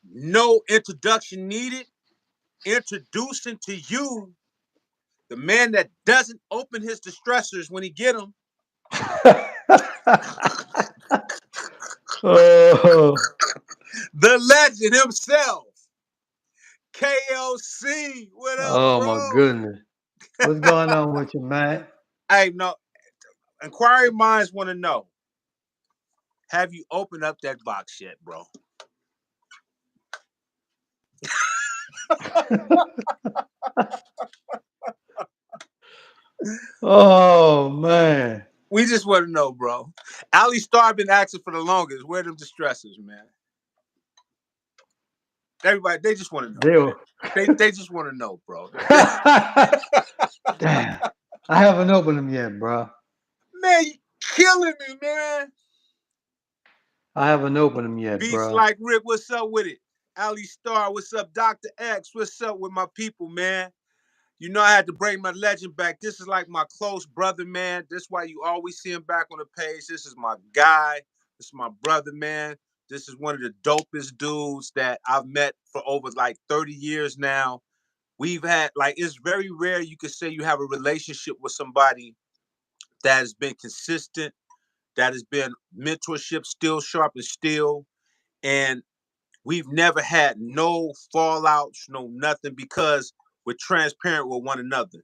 No introduction needed. Introducing to you the man that doesn't open his distressors when he get them. Oh, The legend himself, KLC. What up, oh my bro? goodness. What's going on with you, man? Hey, no, inquiring minds want to know: have you opened up that box yet, bro? Oh man. We just want to know, bro. Ali Star been asking for the longest. Where them distressors, man? Everybody, they just want to know, They man. were They just want to know, bro. Damn. I haven't opened them yet, bro. Man, you killing me, man. I haven't opened them yet, Beats bro. like Rick, what's up with it? Ali Star, what's up? Dr. X, what's up with my people, man? You know I had to bring my legend back. This is like my close brother, man. This is why you always see him back on the page. This is my guy. This is my brother, man. This is one of the dopest dudes that I've met for over like 30 years now. We've had, like, it's very rare you could say you have a relationship with somebody that has been consistent, that has been mentorship, still sharp and still. And we've never had no fallouts, no nothing, because we're transparent with one another.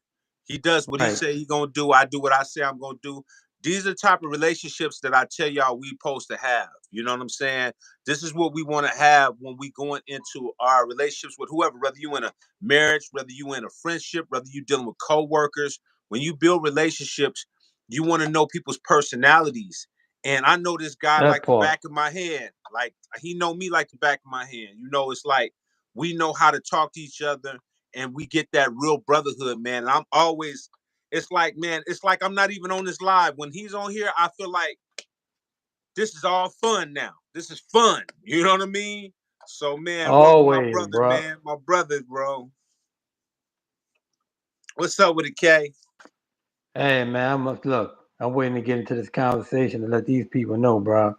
He does what he Right. say he gonna do. I do what I say I'm gonna do. These are the type of relationships that I tell y'all we supposed to have. You know what I'm saying? This is what we want to have when we going into our relationships with whoever, whether you in a marriage, whether you in a friendship, whether you dealing with coworkers. When you build relationships, you want to know people's personalities. And I know this guy That like the part. back of my hand. Like he know me like the back of my hand. You know, it's like we know how to talk to each other and we get that real brotherhood, man. And I'm always, it's like, man, it's like I'm not even on this live. When he's on here, I feel like this is all fun now. This is fun. You know what I mean? So, man, welcome my Always, brother, bro. man. My brother, bro. What's up with it, K? Hey man, look. I'm waiting to get into this conversation to let these people know, bro.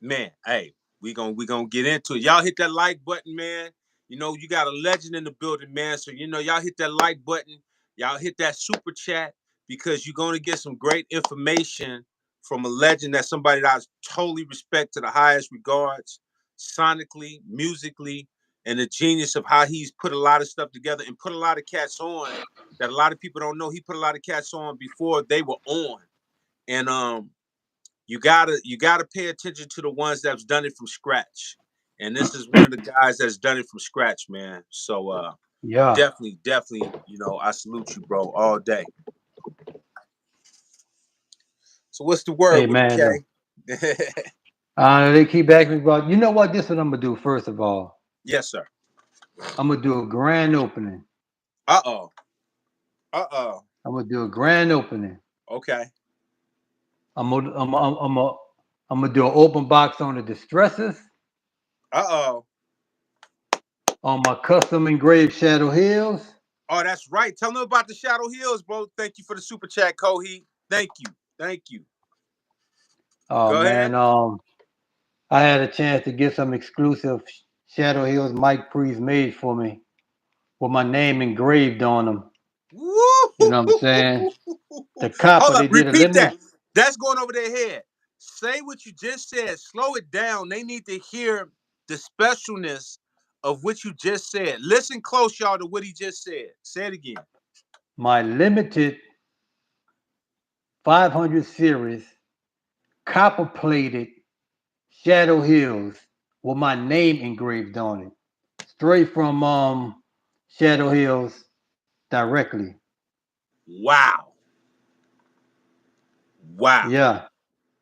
Man, hey, we gonna get into it. Y'all hit that like button, man. You know, you got a legend in the building, man. So you know, y'all hit that like button, y'all hit that super chat because you're gonna get some great information from a legend, that's somebody that I totally respect to the highest regards, sonically, musically, and the genius of how he's put a lot of stuff together and put a lot of cats on that a lot of people don't know. He put a lot of cats on before they were on. And you gotta pay attention to the ones that's done it from scratch. And this is one of the guys that's done it from scratch, man. So Yeah. definitely, I salute you, bro, all day. So what's the word Hey with it, man, look. K? They keep asking me about. You know what? This is what I'm gonna do. First of all, Yes, sir. I'm gonna do a grand opening. Uh-oh. Uh-oh. I'm gonna do a grand opening. Okay. I'm gonna I'm I'm I'm gonna, I'm gonna do an open box on the distresses, Uh-oh. on my custom engraved Shadow Hills. Oh, that's right. Tell them about the Shadow Hills, bro. Thank you for the super chat, Kohi. Thank you. Thank you. Oh Go ahead. man, I had a chance to get some exclusive Shadow Hills mic pre's made for me with my name engraved on them. You know what I'm Woo! saying? The copper, Hold up, they did a repeat limited. that. That's going over their head. Say what you just said. Slow it down. They need to hear the specialness of what you just said. Listen close, y'all, to what he just said. Say it again. My limited 500 series copper plated Shadow Hills with my name engraved on it. Straight from Shadow Hills directly. Wow. Wow. Yeah.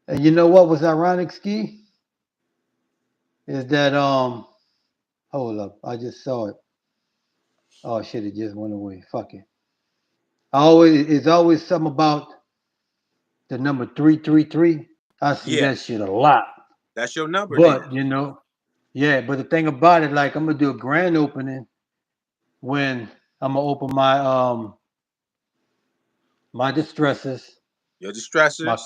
And you know what was ironic, Ski? Is that hold up, I just saw it. Oh shit, it just went away. Fuck it. It's always something about the number 333. I see that Yes. shit a lot. That's your number then. But yeah, but the thing about it, like I'm gonna do a grand opening when I'm gonna open my distresses, Your distressors. my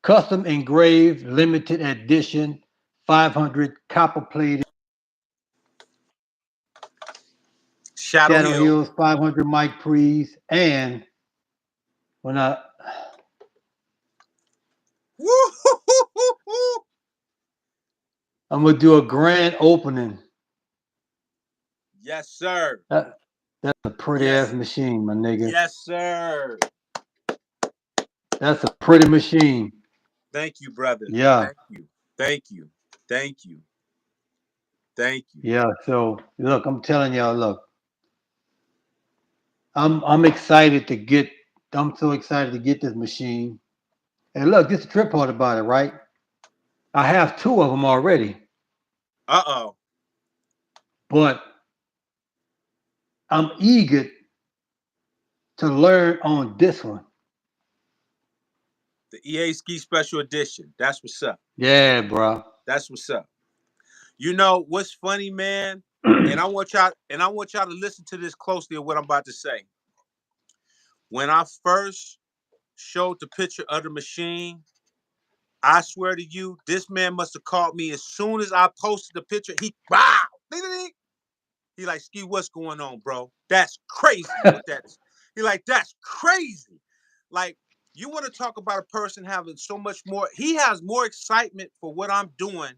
custom engraved limited edition SP500 copper plated Shadow Shadow Hill. Hills 500 mic pre's, and when Woo-hoo-hoo-hoo-hoo. I'm gonna do a grand opening. Yes, sir. That's a pretty ass Yes. machine, my nigga. Yes, sir. That's a pretty machine. Thank you, brother. Yeah, Thank you. Thank you. Thank you. Thank you. yeah. So look, I'm telling y'all, look, I'm excited to get. I'm so excited to get this machine. And look, this is the trip part about it, right? I have two of them already, Uh-oh. but I'm eager to learn on this one. The EASKI special edition. That's what's up. Yeah, bro. That's what's up. You know what's funny, man? And I want y'all to listen to this closely of what I'm about to say. When I first showed the picture of the machine, I swear to you, this man must have called me as soon as I posted the picture. He wow, ding, ding, ding. He like, Ski, what's going on, bro? That's crazy. What that is? He like, that's crazy. Like, you want to talk about a person having so much more? He has more excitement for what I'm doing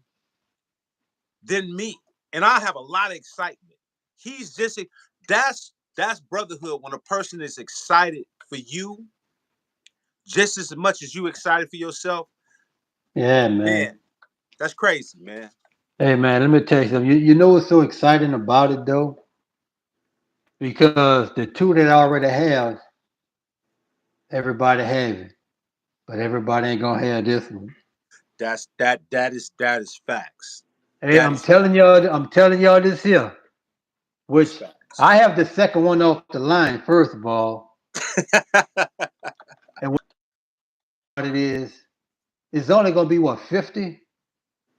than me, and I have a lot of excitement. He's just that's brotherhood when a person is excited for you just as much as you excited for yourself. Yeah, man. Man, that's crazy, man. Hey, man, let me tell you something. You know what's so exciting about it, though? Because the two that I already have, everybody have it. But everybody ain't gonna have this one. That is facts. Hey, That I'm is telling y'all, I'm telling y'all this here. that's Which facts. I have the second one off the line, first of all. And what it is, it's only gonna be what, 50?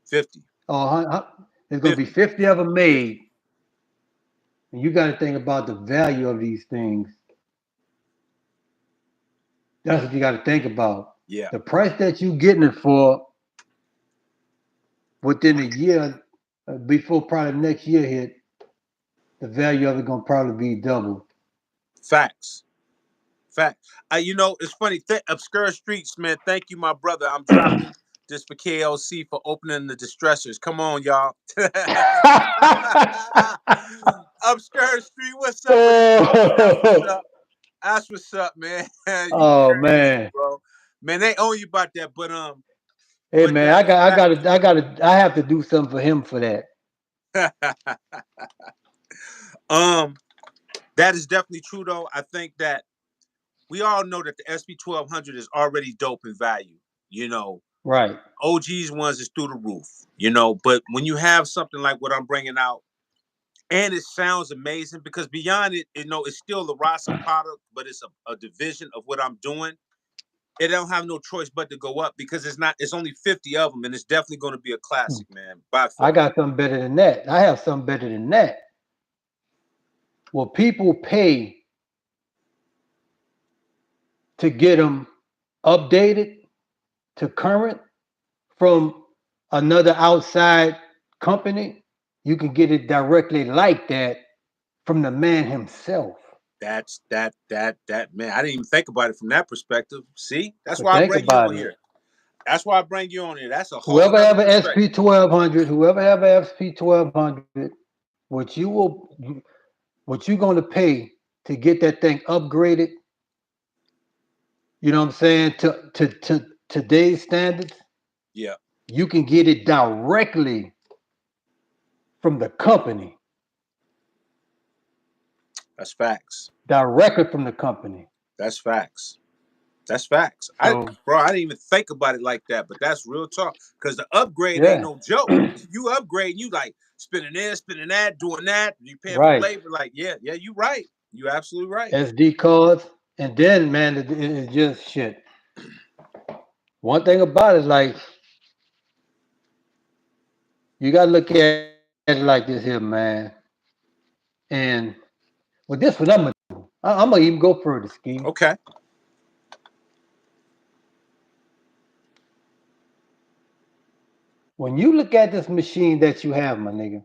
50, Oh, there's gonna be 50, 50 of them 50. made. And you gotta think about the value of these things. That's what you gotta think about. Yeah, The price that you getting it for within a year, before probably next year hit, the value of it gonna probably be double. facts. Fact. It's funny. Obscure Streets, man. Thank you, my brother. I'm dropping this for KLC for opening the distressors. Come on, y'all. Obscure Street, what's up with it, bro? That's what's Oh, up. That's what's up, man. You oh crazy, man. bro. Man, they owe you about that, but Hey man, that is facts. I have to do something for him for that. um, that is definitely true, though. I think that we all know that the SP1200 is already dope in value. You know, Right. OG's ones is through the roof, but when you have something like what I'm bringing out, and it sounds amazing because beyond it, it's still the Rasa product, but it's a division of what I'm doing. It don't have no choice but to go up because it's only 50 of them, and it's definitely going to be a classic, man, by I far. got something better than that. I have something better than that. Well, people pay to get them updated to current from another outside company. You can get it directly like that from the man himself. That man. I didn't even think about it from that perspective. See, that's So why I think bring you about on it. here. That's why I bring you on here. That's a whole Whoever nother have an perspective. SP1200, whoever have an SP1200, what you will, what you're going to pay to get that thing upgraded, you know what I'm saying, to today's standards, Yeah, you can get it directly from the company, that's facts. directly from the company. That's facts. That's facts. So Bro, I didn't even think about it like that, but that's real talk. Because the upgrade ain't yeah, no joke. You upgrade, you like spinning this, spinning that, doing that. You paying for right. labor. Like, yeah, yeah, you right. You absolutely right. SD cards, and then man, it's just shit. One thing about it, like you gotta look at it like this here, man. And with this, what I'm gonna do, I'm gonna even go further, Ski. Okay. when you look at this machine that you have, my nigga,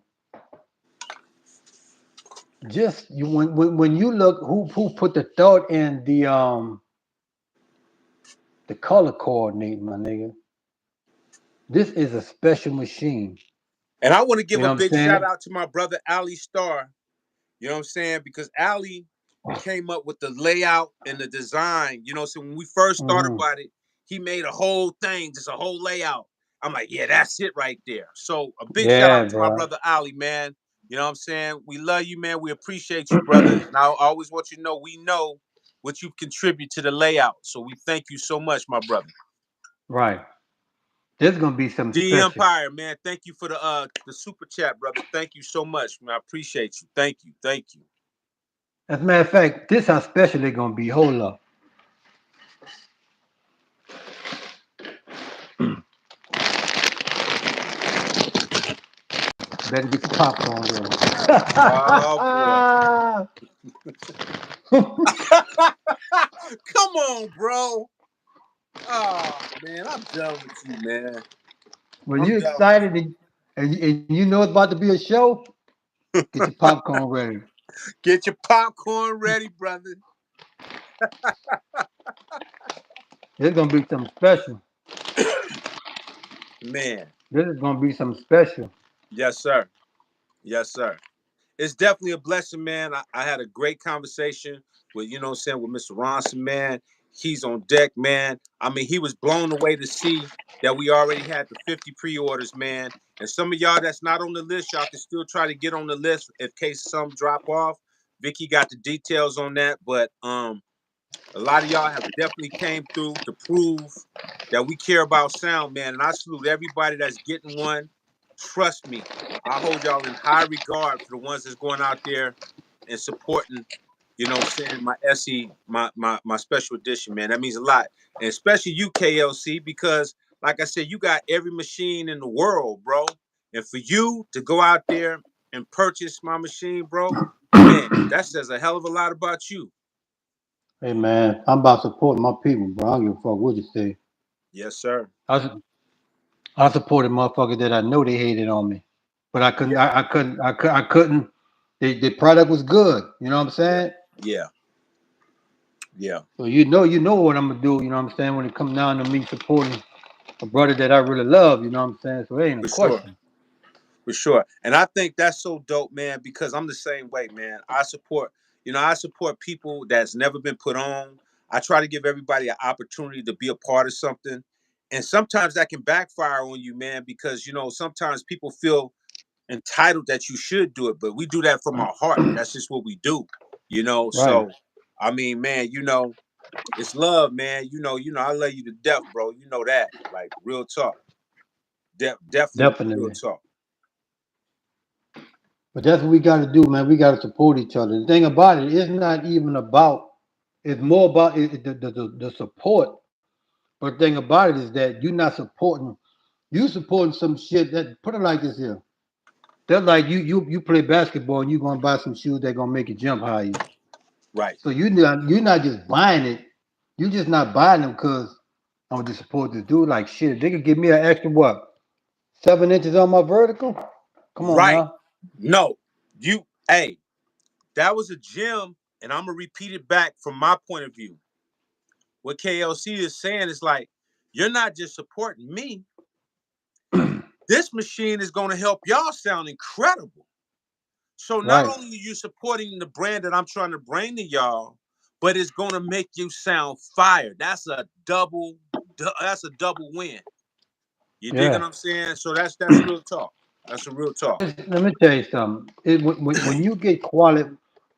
just you when you look who put the thought in the color coordinate, my nigga. This is a special machine. And I want to You give know a what I'm big shout saying? out to my brother Ali Star. You know what I'm saying? Because Ali came up with the layout and the design. You know, so when we first thought Hmm. about it, he made a whole thing, just a whole layout. I'm like, yeah, that's it right there. So a big shout Yeah, out to my bro. brother Ali, man. You know what I'm saying? We love you, man. We appreciate you, brother. And I always want you to know we know what you contribute to the layout. So we thank you so much, my brother. Right. There's gonna be something D special. Empire, man. Thank you for the super chat, brother. Thank you so much, man. I appreciate you. Thank you. Thank you. As a matter of fact, this how special they're gonna be. Hold up. Better get your popcorn Oh boy. ready. Come on, bro. Oh man, I'm done with you, man. When I'm you done with excited and you know it's about to be a show, get your you. popcorn ready. Get your popcorn ready, brother. There's gonna be something special. Man. This is gonna be something special. Yes, sir. Yes, sir. It's definitely a blessing, man. I had a great conversation with, you know what I'm saying, with Mr. Ronson, man. He's on deck, man. I mean, he was blown away to see that we already had the 50 pre-orders, man. And some of y'all that's not on the list, y'all can still try to get on the list in case some drop off. Vicky got the details on that, but a lot of y'all have definitely came through to prove that we care about sound, man. And I salute everybody that's getting one. Trust me, I hold y'all in high regard for the ones that's going out there and supporting, you know, saying my SE, my special edition, man. That means a lot. And especially you, KLC, because like I said, you got every machine in the world, bro. And for you to go out there and purchase my machine, bro, man, that says a hell of a lot about you. Hey man, I'm about supporting my people, bro. I don't give a fuck what you say. Yes, sir. I, su- I supported motherfuckers that I know they hated on me, but I couldn't. Yeah. I couldn't. The product was good. You know what I'm Yeah. saying? Yeah. Yeah. So you know what I'm gonna do. You know what I'm saying? When it comes down to me supporting a brother that I really love. You know what I'm saying? So it ain't a For sure. question. For sure. And I think that's so dope, man, because I'm the same way, man. I support people that's never been put on. I try to give everybody an opportunity to be a part of something. And sometimes that can backfire on you, man, because sometimes people feel entitled that you should do it, but we do that from our heart. That's just what we do, you know. Right. So I mean, man, it's love, man. I love you to death, bro. You know that. Like real talk. Definitely real Definitely. talk. But that's what we got to do, man. We got to support each other. The thing about it, it's not even about. It's more about the support. But the thing about it is that you're not supporting. You supporting some shit that put it like this here. They're like you play basketball and you're gonna buy some shoes that gonna make you jump higher. Right. So you're not just buying it. You're just not buying them because I'm gonna just support this dude. Like shit, they could give me an extra what 7 inches on my vertical. Come on Right. now. No, hey, that was a gem, and I'm gonna repeat it back from my point of view. What KLC is saying is like, you're not just supporting me. This machine is gonna help y'all sound incredible. So not Right. only are you supporting the brand that I'm trying to bring to y'all, but it's gonna make you sound fire. That's a double win. You dig what Yeah. I'm saying? So that's real talk. That's a real talk. Let me tell you something.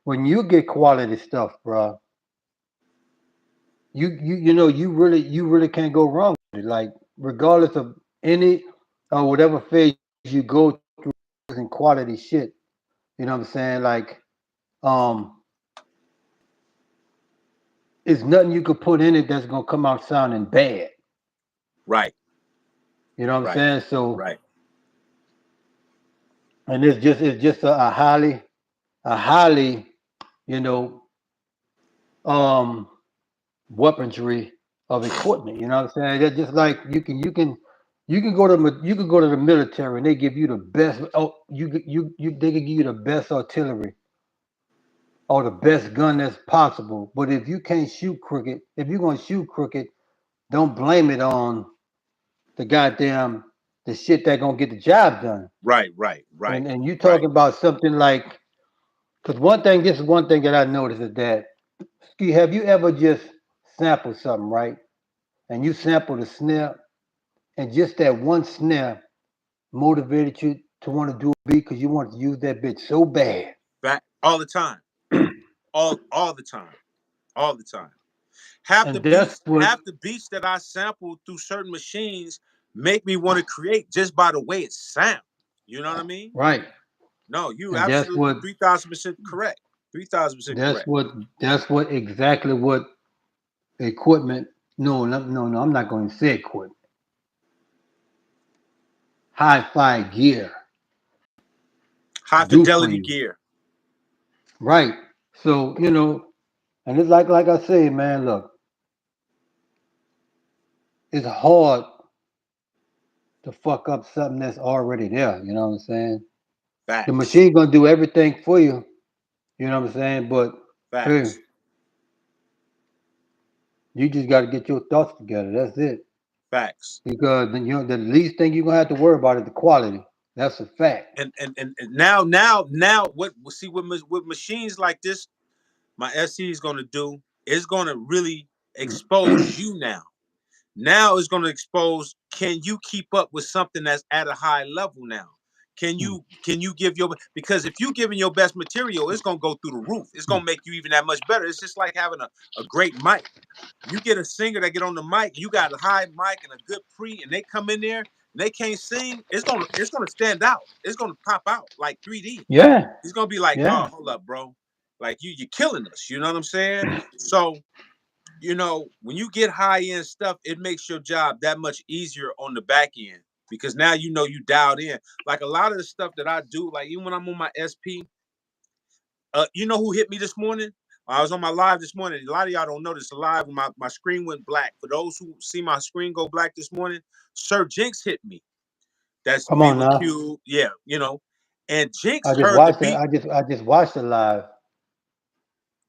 When you get quality stuff, bro, you really can't go wrong with it. Like regardless of any or whatever phase you go through in quality shit. You know what I'm saying? Like um, it's nothing you could put in it that's gonna come out sounding bad. Right, You know what I'm right, saying? So right. and it's just a highly you know um weaponry of equipment. You know what I'm saying? That's just like you can You can go to the military and they give you the best. Oh, they can give you the best artillery or the best gun that's possible. But if you can't shoot crooked, if you're gonna shoot crooked, don't blame it on the goddamn the shit that gonna get the job done. Right. And you talking about something like, because this is one thing that I noticed is that, Ski, have you ever just sampled something, right? And you sampled a snare, and just that one snare motivated you to want to do a beat because you wanted to use that bitch so bad. Back all the time. All the time. All the time. Half the And that's beats, what, half the beats that I sampled through certain machines make me want to create just by the way it sounds. You know what I mean? right. No, you And absolutely 3,000% correct. 3,000% that's correct. what that's what exactly what equipment. No. I'm not going to say equipment. Hi-fi gear High do for fidelity you, gear. right? So and it's like I say, man. Look, it's hard to fuck up something that's already there. You know what I'm saying? The Facts. machine gonna do everything for you. You know what I'm saying? But hey, Facts. you just got to get your thoughts together. That's it. Facts. Because the least thing you're gonna have to worry about is the quality. That's a fact. And now what see with machines like this, my SE is gonna do is gonna really expose you now. Now it's gonna expose, can you keep up with something that's at a high level now? Can you give your, because if you giving your best material, it's gonna go through the roof. It's gonna make you even that much better. It's just like having a great mic. You get a singer that get on the mic, you got a high mic and a good pre, and they come in there and they can't sing, it's gonna stand out. It's gonna pop out like 3D. Yeah, It's gonna be like, yeah. oh, hold up, bro. Like you're killing us. You know what I'm saying? So, when you get high end stuff, it makes your job that much easier on the back end because now you dialed in. Like a lot of the stuff that I do, like even when I'm on my SP, you know who hit me this morning? I was on my live this morning. A lot of y'all don't know this. Live, when my screen went black. For those who see my screen go black this morning, Sir Jinx hit me. That's Come on Viva now. Q, yeah, And Jinx I just heard the watched it. beat. I just watched it live.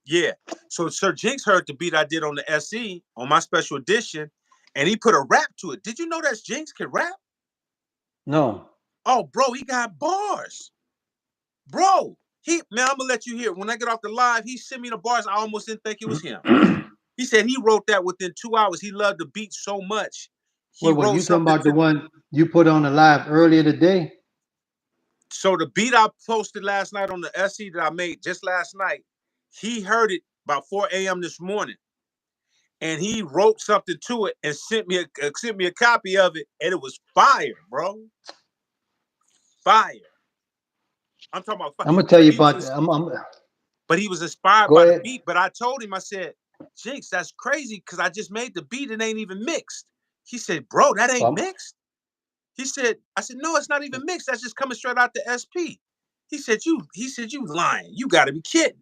Yeah. So Sir Jinx heard the beat I did on the SE on my special edition, and he put a rap to it. Did you know that Jinx can rap? No. Oh, bro, he got bars. Bro, man, I'm gonna let you hear it. When I get off the live, he sent me the bars. I almost didn't think it was him. He said he wrote that within 2 hours. He loved the beat so much. He What wrote you talking something about? The to. one you put on the live earlier today? So the beat I posted last night on the SE that I made just last night, he heard it about 4 a.m. this morning. And he wrote something to it and sent me a copy of it, and it was fire, bro. Fire. I'm talking about fire. I'm gonna tell you He about. was, I'm but he was inspired Go by the ahead. beat. But I told him, I said, Jinx, that's crazy because I just made the beat and ain't even mixed. He said, bro, that ain't Um, mixed. I said, no, it's not even mixed. That's just coming straight out the SP. He said, you lying. You got to be kidding.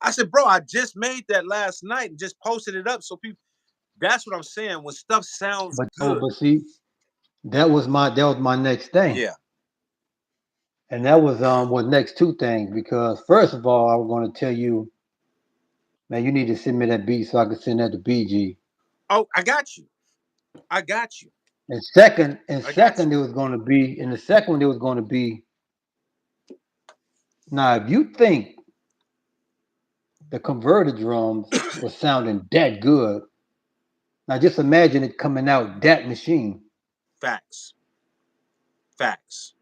I said, bro, I just made that last night and just posted it up so people. That's what I'm saying. When stuff sounds good, but see, that was my next thing, yeah. and that was next two things because first of all, I was going to tell you, man, you need to send me that beat so I can send that to BG. Oh, I got you. I got you. And I got second, you. it was going to be, and the second one, it was going to be. Now, if you think the converter drums were sounding that good, now just imagine it coming out that machine. Facts. Facts.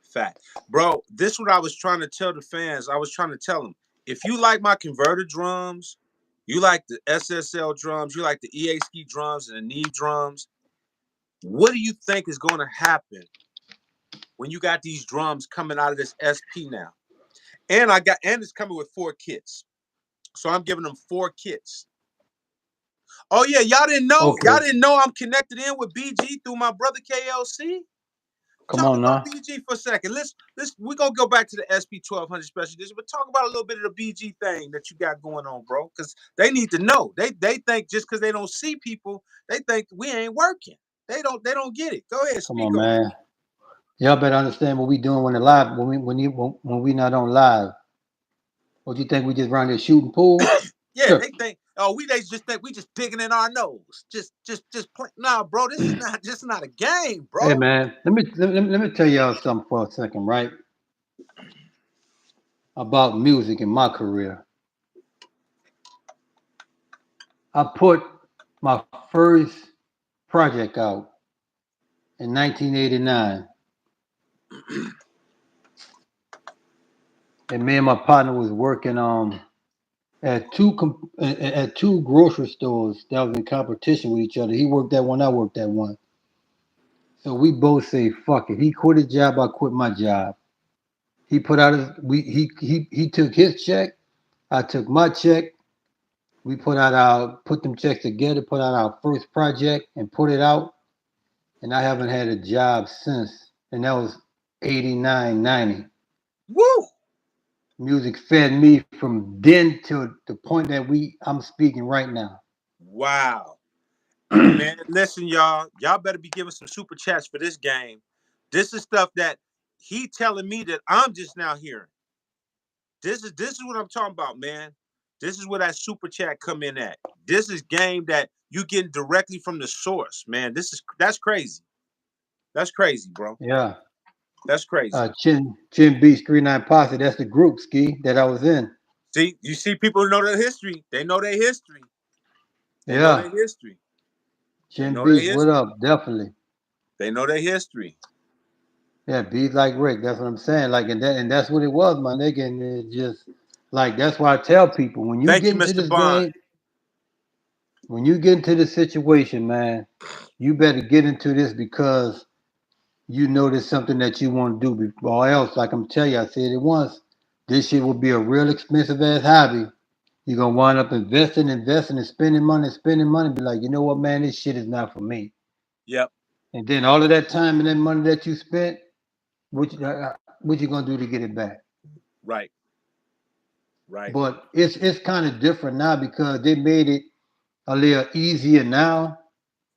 Fact. Bro, this is what I was trying to tell the fans. I was trying to tell them, if you like my converter drums, you like the SSL drums, you like the EASKI drums and the Neve drums, what do you think is going to happen when you got these drums coming out of this SP now? And it's coming with 4 kits. So I'm giving them 4 kits. Oh yeah, y'all didn't know? Y'all Okay, didn't know I'm connected in with BG through my brother KLC? come Talk on about now. BG for a second. We're gonna go back to the SP1200 special edition, but talk about a little bit of the BG thing that you got going on, bro. Because they need to know. They think just because they don't see people, they think we ain't working. They don't get it. Go ahead, Come speak on, on it. man. Y'all better understand what we doing when the live when we not on live. What you think we just around here shooting pool? Yeah, they think, oh, they just think we just digging in our nose. Just play. Nah, bro, this is not just not a game, Hey bro. man, let me tell y'all something for a second, right? About music in my career. I put my first project out in 1989, and me and my partner was working at two grocery stores that was in competition with each other. He worked at one, I worked at one. So we both say fuck it. He quit his job, I quit my job. He put out his he took his check, I took my check. We put them checks together, put out our first project and put it out. And I haven't had a job since. And that was 89, 90. Woo! Music fed me from then to the point that I'm speaking right now. Wow. Man, listen, y'all better be giving some super chats for this game. This is stuff that he telling me that I'm just now hearing. This is what I'm talking about, man. This is where that super chat come in at. This is game that you getting directly from the source, man. That's crazy. That's crazy, bro. Yeah. That's crazy. Chin Beach 39 Posse, that's the group ski that I was in. See, you see people who know their history. They know their history. They know their Yeah. history. They Chin know their Beach, what history. up? Definitely. They know their history. Yeah, beat like Rick. That's what I'm saying. Like, and that's what it was, my nigga. And it just like that's why I tell people when you Thank get you, into Mr. this Bond. game, when you get into this situation, man, you better get into this because you know there's something that you want to do. Or else, like I'm telling you, I said it once. This shit will be a real expensive ass hobby. You're gonna wind up investing, and spending money. Be like, you know what, man, this shit is not for me. Yep. And then all of that time and that money that you spent, what you gonna do to get it back? Right. Right. But it's kind of different now because they made it a little easier now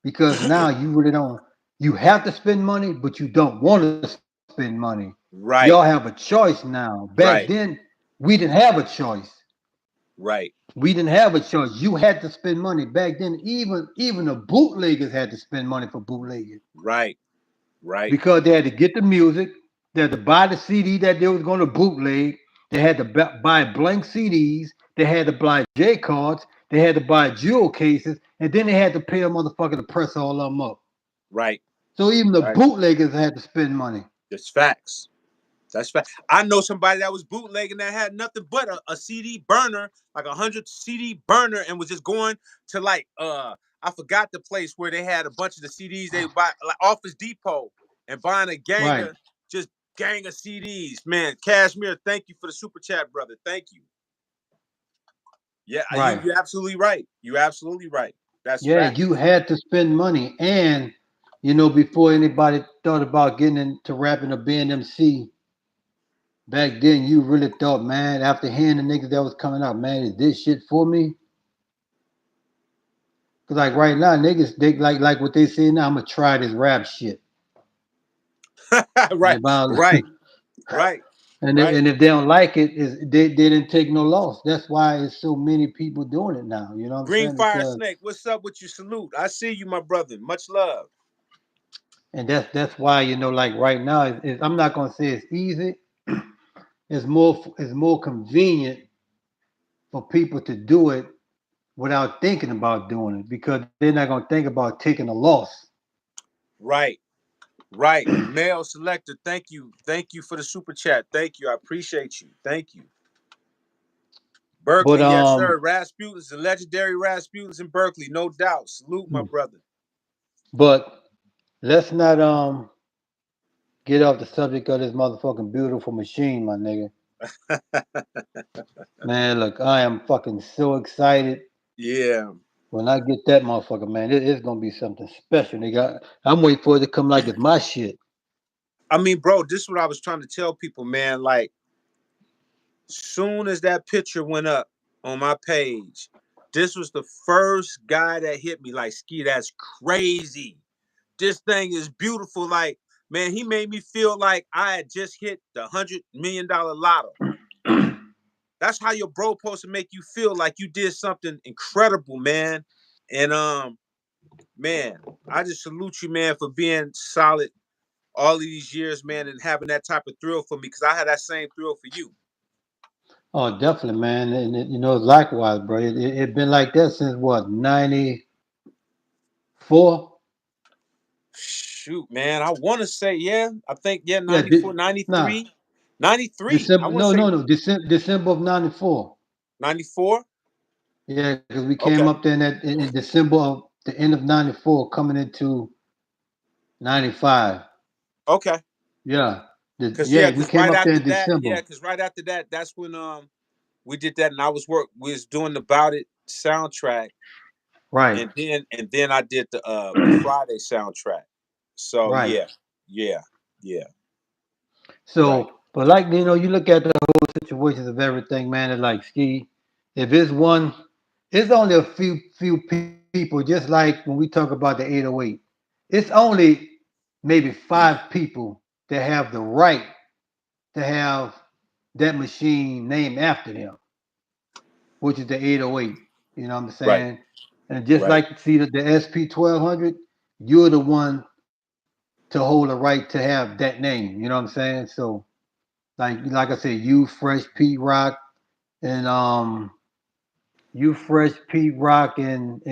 because now you really don't you have to spend money, but you don't want to spend money. Y'all have a Right. choice now. Back Right. then, we didn't have a choice. Right. We didn't have a choice. You had to spend money. Back then, even the bootleggers had to spend money for bootlegging Right. Right. because they had to get the music, they had to buy the CD that they was going to bootleg, they had to buy blank CDs, they had to buy J cards, they had to buy jewel cases, and then they had to pay a motherfucker to press all of them up. Right. So even the Right. bootleggers had to spend money. It's facts. That's fact. I know somebody that was bootlegging that had nothing but a CD burner, like 100 CD burner, and was just going to like I forgot the place where they had a bunch of the CDs they would buy, like Office Depot, and buying a Right, gang of CDs. Man, Cashmere, thank you for the super chat, brother. Thank you. Yeah, you right. you're absolutely right. You're absolutely right. That's Yeah, fact. you had to spend money. And, before anybody thought about getting into rapping or being MC, back then you really thought, man, after hearing the niggas that was coming out, man, is this shit for me? Cause like right now, niggas they like what they say now, I'm gonna try this rap shit. And Right, if I right, right, and if, right. and if they don't like it, they didn't take no loss. That's why it's so many people doing it now. You know what I'm Green saying? Fire Because Snake, what's up with you? Salute. I see you, my brother. Much love. and that's why like right now, I'm not gonna say it's easy. It's more convenient for people to do it without thinking about doing it because they're not gonna think about taking a loss. Right, right. Male selector, thank you. Thank you for the super chat. Thank you. I appreciate you. Thank you. But Berkeley, yes, sir. Rasputin's, the legendary Rasputin's in Berkeley, no doubt. Salute, my brother. but let's not get off the subject of this motherfucking beautiful machine, my nigga. Man, look, I am fucking so excited Yeah. when I get that motherfucker, man. It's gonna be something special, nigga. I'm waiting for it to come like it's my shit. I mean, bro, this is what I was trying to tell people, man. Like, soon as that picture went up on my page, this was the first guy that hit me like, Ski, that's crazy. This thing is beautiful. Like, man, he made me feel like I had just hit the $100 million lotto. That's how your bro supposed to make you feel, like you did something incredible, man. And man, I just salute you, man, for being solid all of these years, man, and having that type of thrill for me, because I had that same thrill for you. Oh, definitely, man. And likewise, bro. It been like that since what, 94? Shoot, man, I want to say, yeah, I think, yeah, Yeah, 94, nah. 93, 93. I December, want to no, say no, no. December of 94. 94. Yeah, because we came Okay, up there in December of the end of 94, coming into 95. okay. Yeah. Cause yeah, Yeah, we cause came right up there after in that, December. yeah, cause right after that, that's when we did that, and we was doing the Bout It soundtrack, Right. and then I did the Friday soundtrack. So Right. yeah, yeah, yeah, right, So, but like, you look at the whole situations of everything, man, it's like ski. If it's one, it's only a few people, just like when we talk about the 808. It's only maybe five people that have the right to have that machine named after them, which is the 808. You know what I'm right, saying? And just right. like see the SP1200, you're the one to hold the right to have that name. You know what I'm saying? So like I said, you fresh Pete Rock and you fresh Pete Rock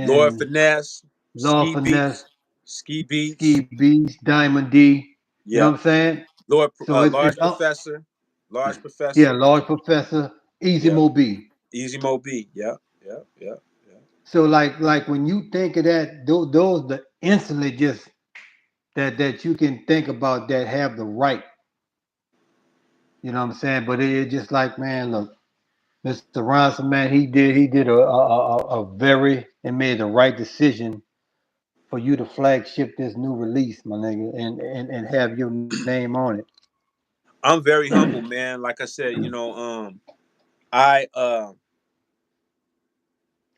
Lord and Finesse, Law Ski Finesse, Beats, Ski Beats. Ski Beats, Diamond D. You know Yep. what I'm saying? So Large Professor, Large yeah, Professor. Large Professor, Easy Yep. Mo B. Easy Mo B. Yep. Yep. Yep. Yep. So like when you think of that, those the instantly just that you can think about that have the right. You know what I'm saying? But it just like, man, look, Mr. Ronson, man, he did a very and made the right decision for you to flagship this new release, my nigga, and have your name on it. I'm very humble, man. Like I said, I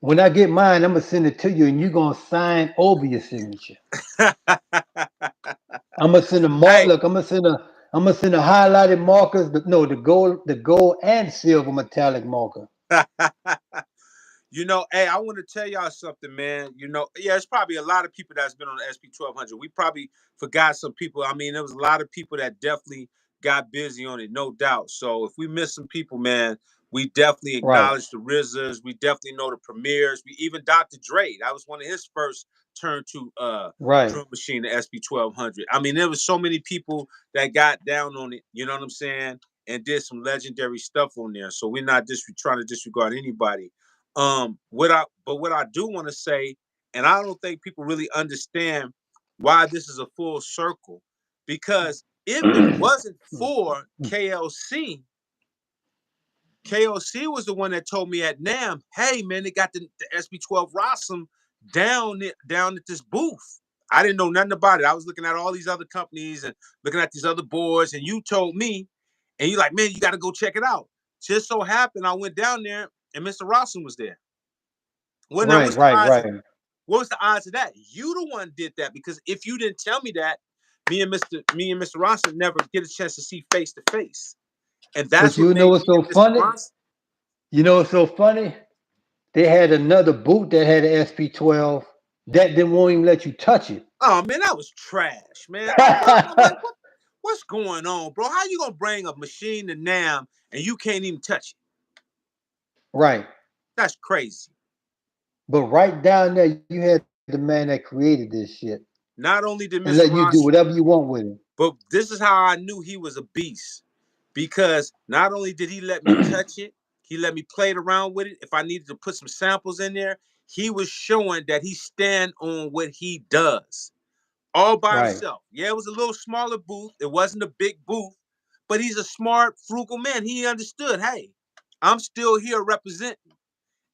When I get mine, I'm gonna send it to you, and you're gonna sign over your signature. I'm gonna send a mark. hey, Look, I'm gonna send a highlighted markers. No, the gold and silver metallic marker. Hey, I want to tell y'all something, man. Yeah, it's probably a lot of people that's been on the SP1200. We probably forgot some people. I mean, there was a lot of people that definitely got busy on it, no doubt. So if we miss some people, man, we definitely Right, acknowledge the RZAs. We definitely know the premieres. We even Dr. Dre. That was one of his first turn to right. drum machine, the SP1200. I mean, there was so many people that got down on it. You know what I'm saying? And did some legendary stuff on there. So we're not trying to disregard anybody. What I do want to say, and I don't think people really understand why this is a full circle, because if it wasn't for KLC was the one that told me at NAM, hey man, they got the SB12 Rossum down at this booth. I didn't know nothing about it. I was looking at all these other companies and looking at these other boards, and you told me, and you like, man, you got to go check it out. Just so happened I went down there and Mr. Rossum was there. Well, now Right, what's the right, odds? right. What was the odds of that? You the one did that, because if you didn't tell me that, me and Mr. Ronson never get a chance to see face to face, and that's But what you know made what's me so and Mr. funny? Ronson. You know what's so funny? They had another boot that had an SP12 that didn't won't even let you touch it. Oh man, that was trash, man. I'm like, what's going on, bro? How you gonna bring a machine to Nam and you can't even touch it? Right. That's crazy. But right down there, you had the man that created this shit Not only and did letting Mr. you do Ronson, whatever you want with it. but this is how I knew he was a beast, because not only did he let me touch it, he let me play it around with it. If I needed to put some samples in there, he was showing that he stand on what he does all by Right. himself. Yeah, it was a little smaller booth. It wasn't a big booth, but he's a smart, frugal man. He understood, hey, I'm still here representing.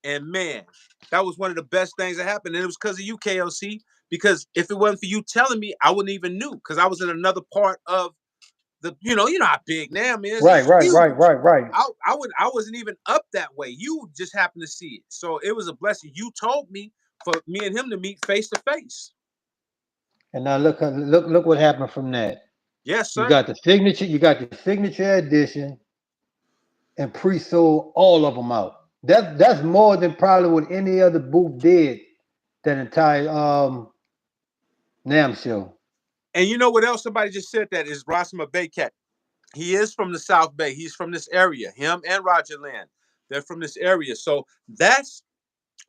And man, that was one of the best things that happened. And it was because of you, KLC. Because if it wasn't for you telling me, I wouldn't even knew, because I was in another part of you know how big now, man. Right, It's right, right, huge. right, right. I wasn't even up that way. You just happened to see it. So it was a blessing. You told me for me and him to meet face to face. And now look what happened from that. Yes, You sir. got the signature, edition, and pre-sold all of them out. That's more than probably what any other booth did that entire NAM show. And you know what else? Somebody just said that is Rosama Baycat. He is from the South Bay. He's from this area. Him and Roger Land. They're from this area. So that's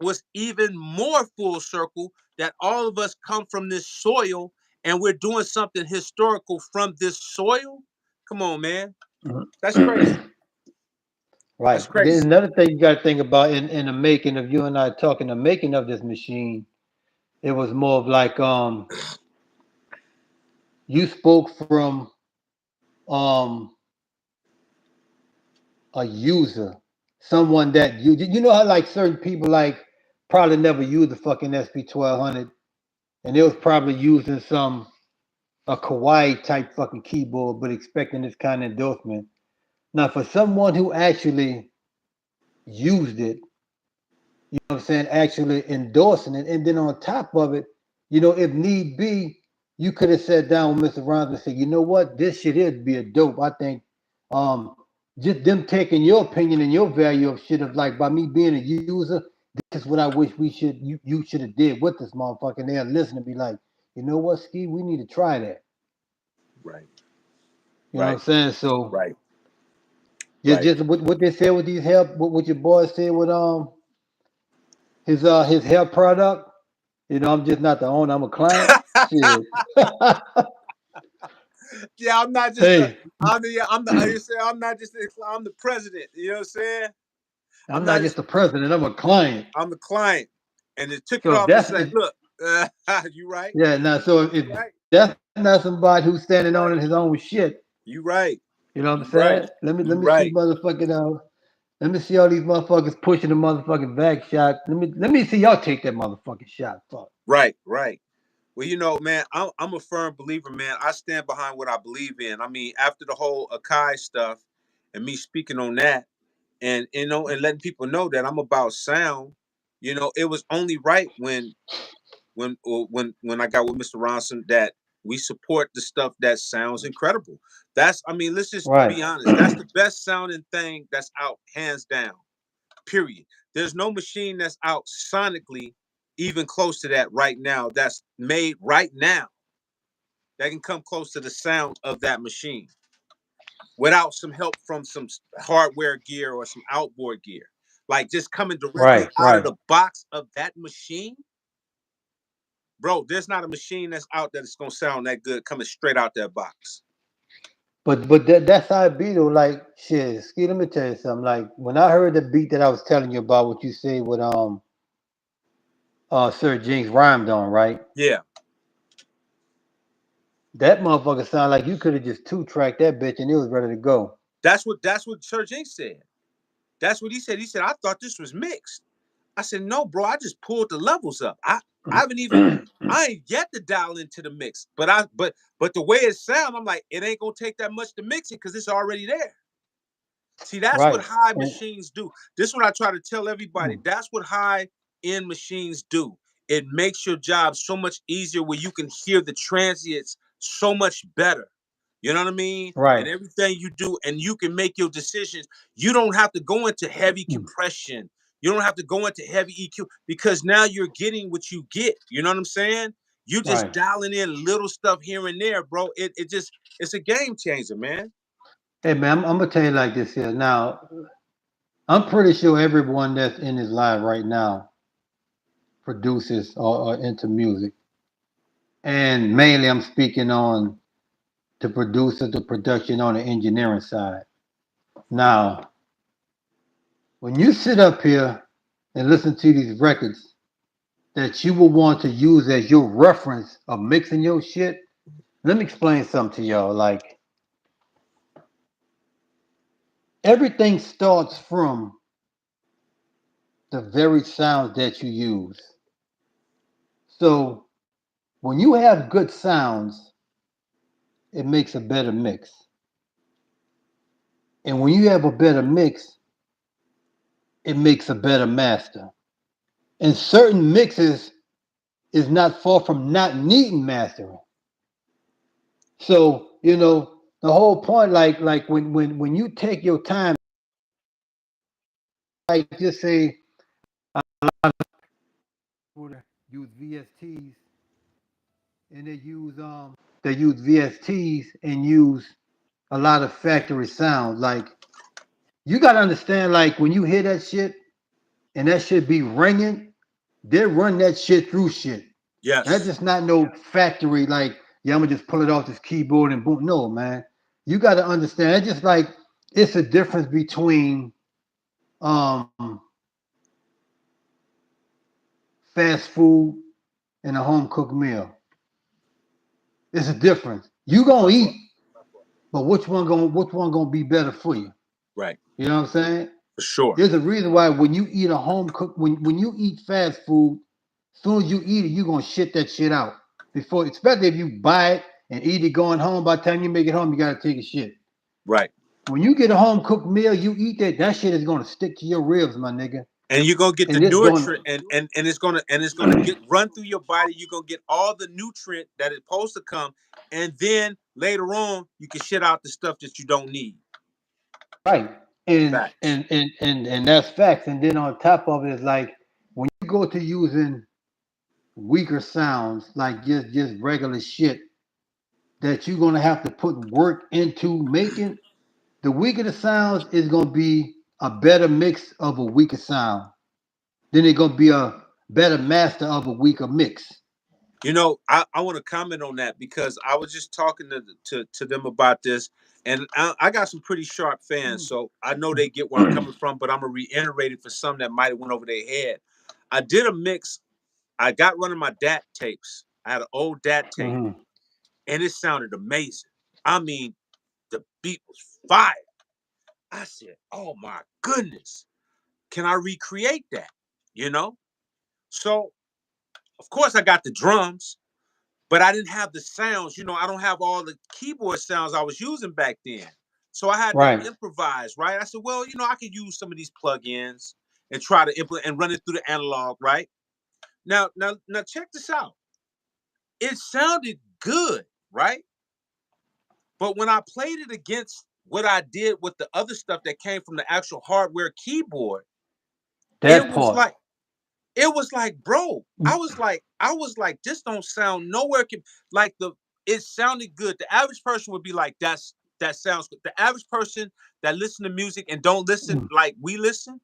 was even more full circle that all of us come from this soil and we're doing something historical from this soil. Come on, man. That's crazy. Right. That's Then crazy. another thing you got to think about in the making of you and I talking, the making of this machine, it was more of like you spoke from um a user, someone that you know how like certain people like probably never used the fucking SP1200, and they was probably using some a kawaii type fucking keyboard, but expecting this kind of endorsement. Now, for someone who actually used it, you know what I'm saying, actually endorsing it, and then on top of it, if need be, you could have sat down with Mr. Rhymes and said, you know what, this shit is be a dope. I think um just them taking your opinion and your value of shit of like by me being a user, this is what I wish you should have did with this motherfucker. And they'll listen and be like, you know what, Ski, we need to try that. Right, You know what I'm right, saying? So right, just right. just what they said with these hair, what your boy said with his hair product. I'm just not the owner. I'm a client. Shit. Yeah, I'm not just the Hey, I'm the you say I'm not just the, I'm the president. You know what I'm saying? I'm I'm not not just just the president. I'm a client. I'm the client. And it took it So if off and that's say, if, look, you right, yeah. Now, so you if right, that's not somebody who's standing you on in right, his own shit, you right, you know what I'm you right, saying? Let you me see right. motherfucking let me see all these motherfuckers pushing the motherfucking back shot. Let me see y'all take that motherfucking shot. Fuck. Right, right. Well, man, I'm a firm believer, man. I stand behind what I believe in. I mean, after the whole Akai stuff and me speaking on that, and and letting people know that I'm about sound, it was only right when I got with Mr. Ronson that we support the stuff that sounds incredible. I mean, let's just Right. be honest. That's the best sounding thing that's out, hands down. Period. There's no machine that's out sonically even close to that right now. That's made right now that can come close to the sound of that machine without some help from some hardware gear or some outboard gear. Like just coming directly Right. out of Right. the box of that machine, bro. There's not a machine that's out that is gonna sound that good coming straight out that box. But that's how it be though. Like shit, Ski, let me tell you something. Like when I heard the beat that I was telling you about, what you say with Sir Jinx rhymed on, right? Yeah, That motherfucker sound like you could have just two tracked that bitch and it was ready to go. that's what Sir Jinx said. That's what he said. He said I thought this was mixed. I said, no, bro, I just pulled the levels up. I haven't even I ain't yet to dial into the mix. But the way it sounds, I'm like, it ain't gonna take that much to mix it because it's already there. See, that's what Right. high And, machines do. This is what I try to tell everybody. That's what high end machines do. It makes your job so much easier where you can hear the transients so much better. You know what I mean? right. And everything you do, and you can make your decisions. You don't have to go into heavy compression. You don't have to go into heavy EQ because now you're getting what you get. You know what I'm saying? You just Right. dialing in little stuff here and there, bro. It's a game changer, man. Hey man, I'm gonna tell you like this here. Now, I'm pretty sure everyone that's in this live right now produces or into music. And mainly I'm speaking on the producer, the production on the engineering side. Now, when you sit up here and listen to these records that you will want to use as your reference of mixing your shit, let me explain something to y'all. Like everything starts from the very sounds that you use. So when you have good sounds, it makes a better mix. And when you have a better mix, it makes a better master. And certain mixes is not far from not needing mastering. So, the whole point, like when you take your time, like just say use VSTs and they use VSTs and use a lot of factory sounds. Like you gotta understand, like when you hear that shit and that shit be ringing, they run that shit through shit. That's Yes. just not no factory. Like, yeah, I'm gonna just pull it off this keyboard and boom. No, man, you gotta understand. It's just like it's a difference between um fast food and a home cooked meal. It's a difference. You My gonna fault. eat, but which one gonna be better for you? Right. You know what I'm saying? For sure. There's a reason why when you eat a home cooked when you eat fast food, as soon as you eat it, you're gonna shit that shit out. Before, especially if you buy it and eat it going home, by the time you make it home, you gotta take a shit. Right. When you get a home cooked meal, you eat that shit is gonna stick to your ribs, my nigga. And you're gonna get the And it's going nutrient and it's gonna get run through your body. You're gonna get all the nutrient that is supposed to come, and then later on you can shit out the stuff that you don't need. right. And Facts. and and and and that's facts. And then on top of it is like when you go to using weaker sounds, like just regular shit that you're gonna have to put work into making, the weaker the sounds is gonna be a better mix of a weaker sound. Then it's gonna be a better master of a weaker mix. I want to comment on that because I was just talking to them about this, and I got some pretty sharp fans, so I know they get where I'm coming from. But I'm gonna reiterate it for some that might have went over their head. I did a mix. I got one of my DAT tapes. I had an old DAT tape, Hmm. and it sounded amazing. I mean, the beat was fire. I said, "Oh my goodness, can I recreate that?" You know. So of course I got the drums. But I didn't have the sounds. I don't have all the keyboard sounds I was using back then. So I had to Right, improvise, right? I said, well, I could use some of these plugins and try to implement and run it through the analog, right? Now, check this out. It sounded good, right? But when I played it against what I did with the other stuff that came from the actual hardware keyboard, it that was part. like It was like, bro, I was like, this don't sound nowhere like it sounded good. The average person would be like, that sounds good. The average person that listen to music and don't listen like we listen,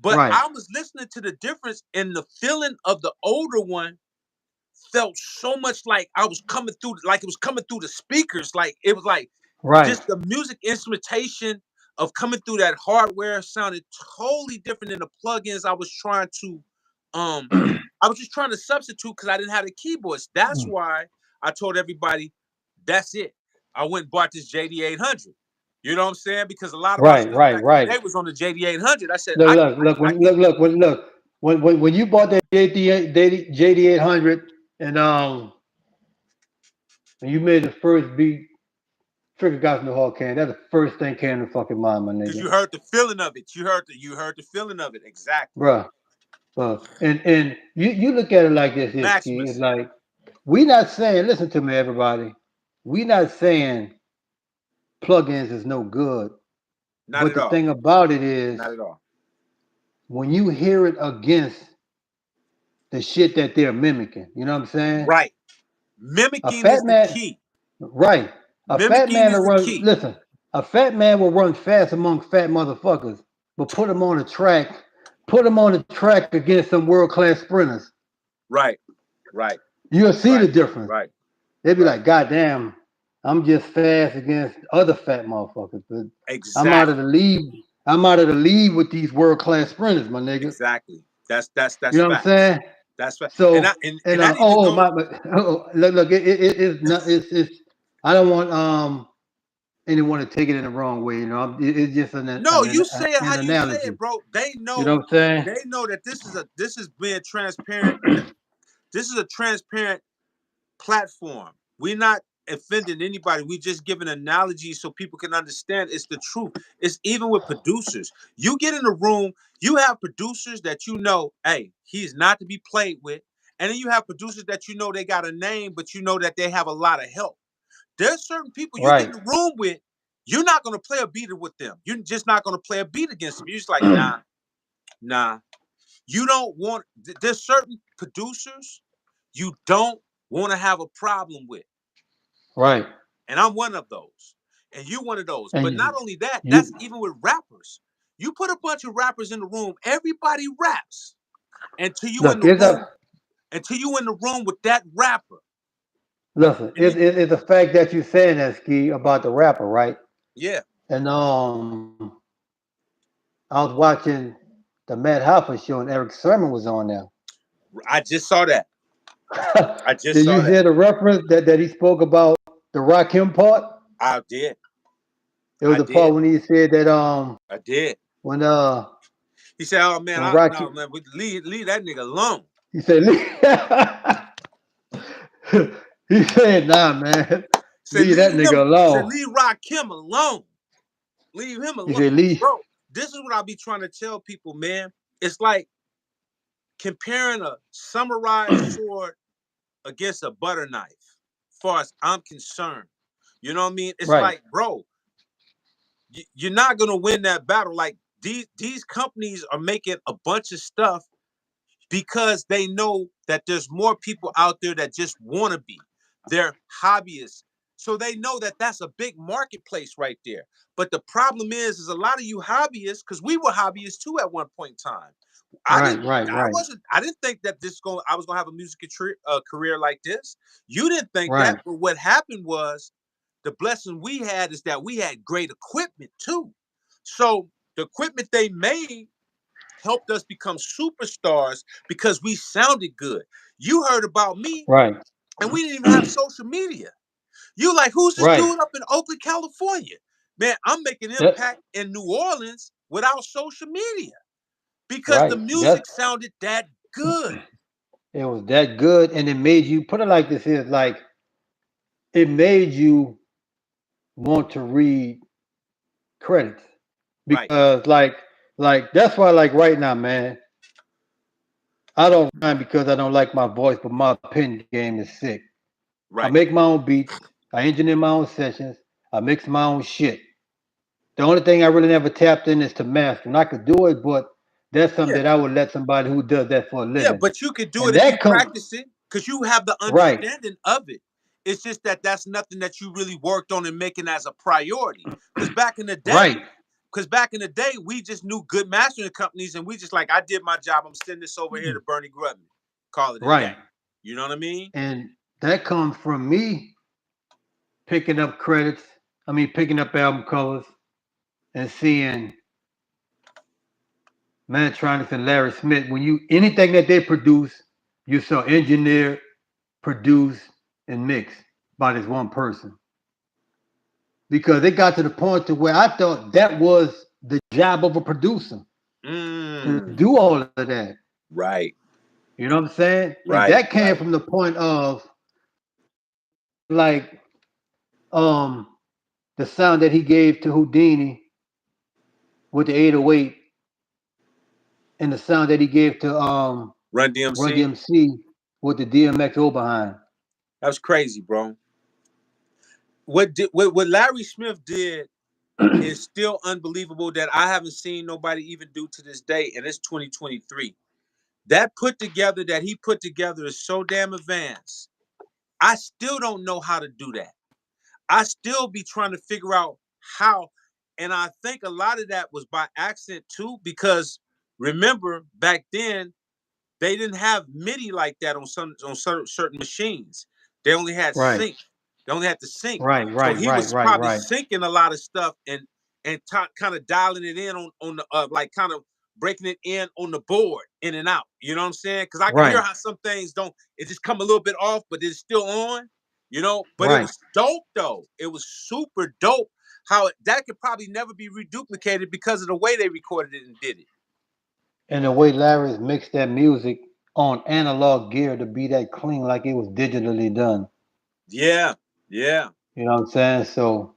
but Right, I was listening to the difference in the feeling of the older one felt so much like I was coming through, like it was coming through the speakers. Like it was like right, just the music instrumentation of coming through that hardware sounded totally different than the plugins um I was just trying to substitute because I didn't have the keyboards. That's why I told everybody, that's it. I went and bought this JD 800. You know what I'm saying? Because a lot of my right, stuff right, back in the right. day was on the JD 800. I said, Look, I look, look, I when, can look, look, when, look. When you bought that JD 800 and when you made the first beat, Trigger got from the Hall can. That's the first thing came to fucking mind, my because nigga, you heard the feeling of it. You heard the feeling of it exactly. bruh. And you look at it like this, here, Ski. It's Maximus, like we not saying. Listen to me, everybody. We not saying plugins is no good. not But at the all, thing about it is, not at all. when you hear it against the shit that they're mimicking, you know what I'm saying? Right, A mimicking fat is the man, key. right? A fat Mimicking man will is the run. key. Listen, a fat man will run fast among fat motherfuckers, but put him on a track. Put him on a track against some world class sprinters. Right, right, You'll see the right, difference. right, They'll be right. like, God damn, I'm just fast against other fat motherfuckers. But I'm out of the Exactly, league. I'm out of the league with these world class sprinters, my nigga. exactly. That's You know what I'm facts. saying? That's fact. And I So and, and and I need to go. look, it's not it's I don't want anyone to take it in the wrong way. It's just No, you say it an how you say analogy. it, bro. They You know know. what I'm saying? They know that this is being transparent. This is a transparent platform. We're not offending anybody. We just give an analogy so people can understand it's the truth. It's even with producers. You get in a room, you have producers that hey, he's not to be played with. And then you have producers that you know they got a name, but you know that they have a lot of help. There's certain people you get Right. in the room with, you're not gonna play a beat with them. You're just not gonna play a beat against them. You're just like, nah, nah. You don't want. There's certain producers you don't want to have a problem with, Right. and I'm one of those, and you one of those. And But not only that, that's you even with rappers. You put a bunch of rappers in the room, everybody raps until you in look. the It's room, a until you in the room with that rapper, listen. and then It's a fact that you're saying that, Ski, about the rapper, right? yeah, And I was watching the Matt Hoffa show, and Eric Sermon was on there. I just saw that. I just Did you saw that. hear the reference that he spoke about the Rakim part? I did. It was I the part did. when he said that I did. when He said, "Oh man, when I Rakim no man, we leave that nigga alone." he said he said nah man, Said leave that leave nigga him. Said alone. leave Rakim alone. Leave him He alone, said leave bro. This is what I be trying to tell people, man. It's like comparing a samurai sword against a butter knife. As far as I'm concerned, you know what I mean. It's right, like, bro, you're not gonna win that battle. Like these companies are making a bunch of stuff because they know that there's more people out there that just want to be. They're hobbyists. So they know that that's a big marketplace right there. But the problem is a lot of you hobbyists, because we were hobbyists too at one point in time. I right, didn't, right, I right, wasn't, I didn't think that I was gonna have a music career like this. You didn't think right, that, but what happened was the blessing we had is that we had great equipment too. So the equipment they made helped us become superstars because we sounded good. You heard about me, right, and we didn't even have social media. You like, who's this right. dude up in Oakland, California? Man, I'm making an That impact in New Orleans without social media because the right. music sounded that good. It was that good, and it made you put it like this is like it made you want to read credits Right, because like that's why like right now, man, I don't mind because I don't like my voice, but my pen game is sick. I right. make my own beats, I engineer my own sessions, I mix my own shit. The only thing I really never tapped in is to master, and I could do it, but that's something Yeah, that I would let somebody who does that for a yeah, living, but you could do it and if you that comes practice it because you have the right, understanding of it. It's just that that's nothing that you really worked on and making as a priority. Because back in the right, day, we just knew good mastering companies, and we just like, I did my job. I'm sending this over here to Bernie Grubman. Call it a day. right, You know what I mean? and that comes from me picking up credits. I mean, picking up album covers and seeing Manatronics and Larry Smith. When you anything that they produce, you saw engineered, produced, and mixed by this one person. Because it got to the point to where I thought that was the job of a producer to Mm, do all of that. right, You know what I'm saying? And right, that came right. from the point of like um the sound that he gave to Houdini with the 808 and the sound that he gave to Run Run DMC. DMC with the DMX behind. That was crazy, bro. What Larry Smith did is still unbelievable that I haven't seen nobody even do to this day, and it's 2023. That he put together is so damn advanced. I still don't know how to do that. I still be trying to figure out how, and I think a lot of that was by accident too, because remember back then they didn't have MIDI like that on certain machines. They only had Right, sync. They only had to sync. right, So right, he right, was right, probably right, syncing a lot of stuff and kind of dialing it in on the like kind of breaking it in on the board in and out. You know what I'm saying? Because I can hear right, how some things don't. It just come a little bit off, but it's still on. You know, but it right. was dope though. It was super dope. How that could probably never be reduplicated because of the way they recorded it and did it. And the way Larry's mixed that music on analog gear to be that clean like it was digitally done. Yeah, yeah. You know what I'm saying? So,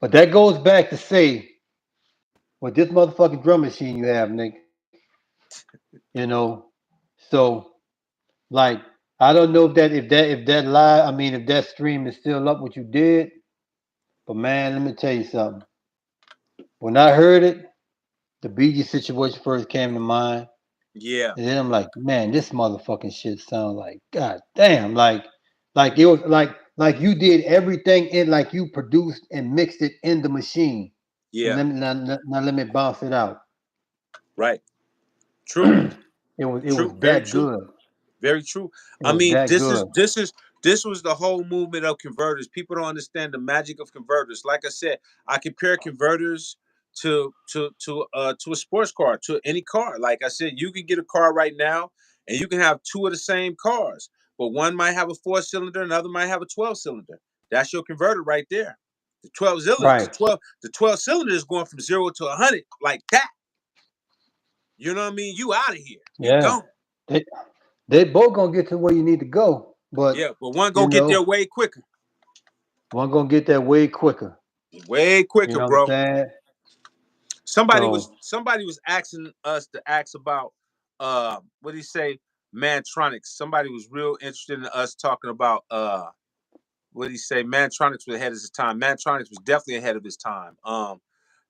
but that goes back to say, with this motherfucking drum machine you have, Nick, you know, so Like I don't know if that live, I mean, if that stream is still up, what you did. But man, let me tell you something. When I heard it, the BG situation first came to mind, Yeah, and then I'm like, man, this motherfucking shit sounds like god damn, like it was like you did everything in like you produced and mixed it in the machine. And yeah, now let me bounce it out. right. True, It was true, very that true. good. Very true. It I was mean, that good. this was the whole movement of converters. People don't understand the magic of converters. Like I said, I compare converters to a sports car, to any car. Like I said, you can get a car right now and you can have two of the same cars, but one might have a 4 cylinder, another might have a 12 cylinder. That's your converter right there. The 12 cylinder, Right. the 12 cylinder is going from 0 to 100 like that. You know what I mean? You out of here. You Yeah. gone. They they both gonna get to where you need to go, but Yeah, but one you gonna get there know, way quicker. one gonna get there way quicker. Way You quicker, know what I'm bro. saying? Somebody was So somebody was asking us to ask about what do you say, Mantronics. Somebody was real interested in us talking about what do you say, Mantronics was ahead of his time. Mantronics was definitely ahead of his time.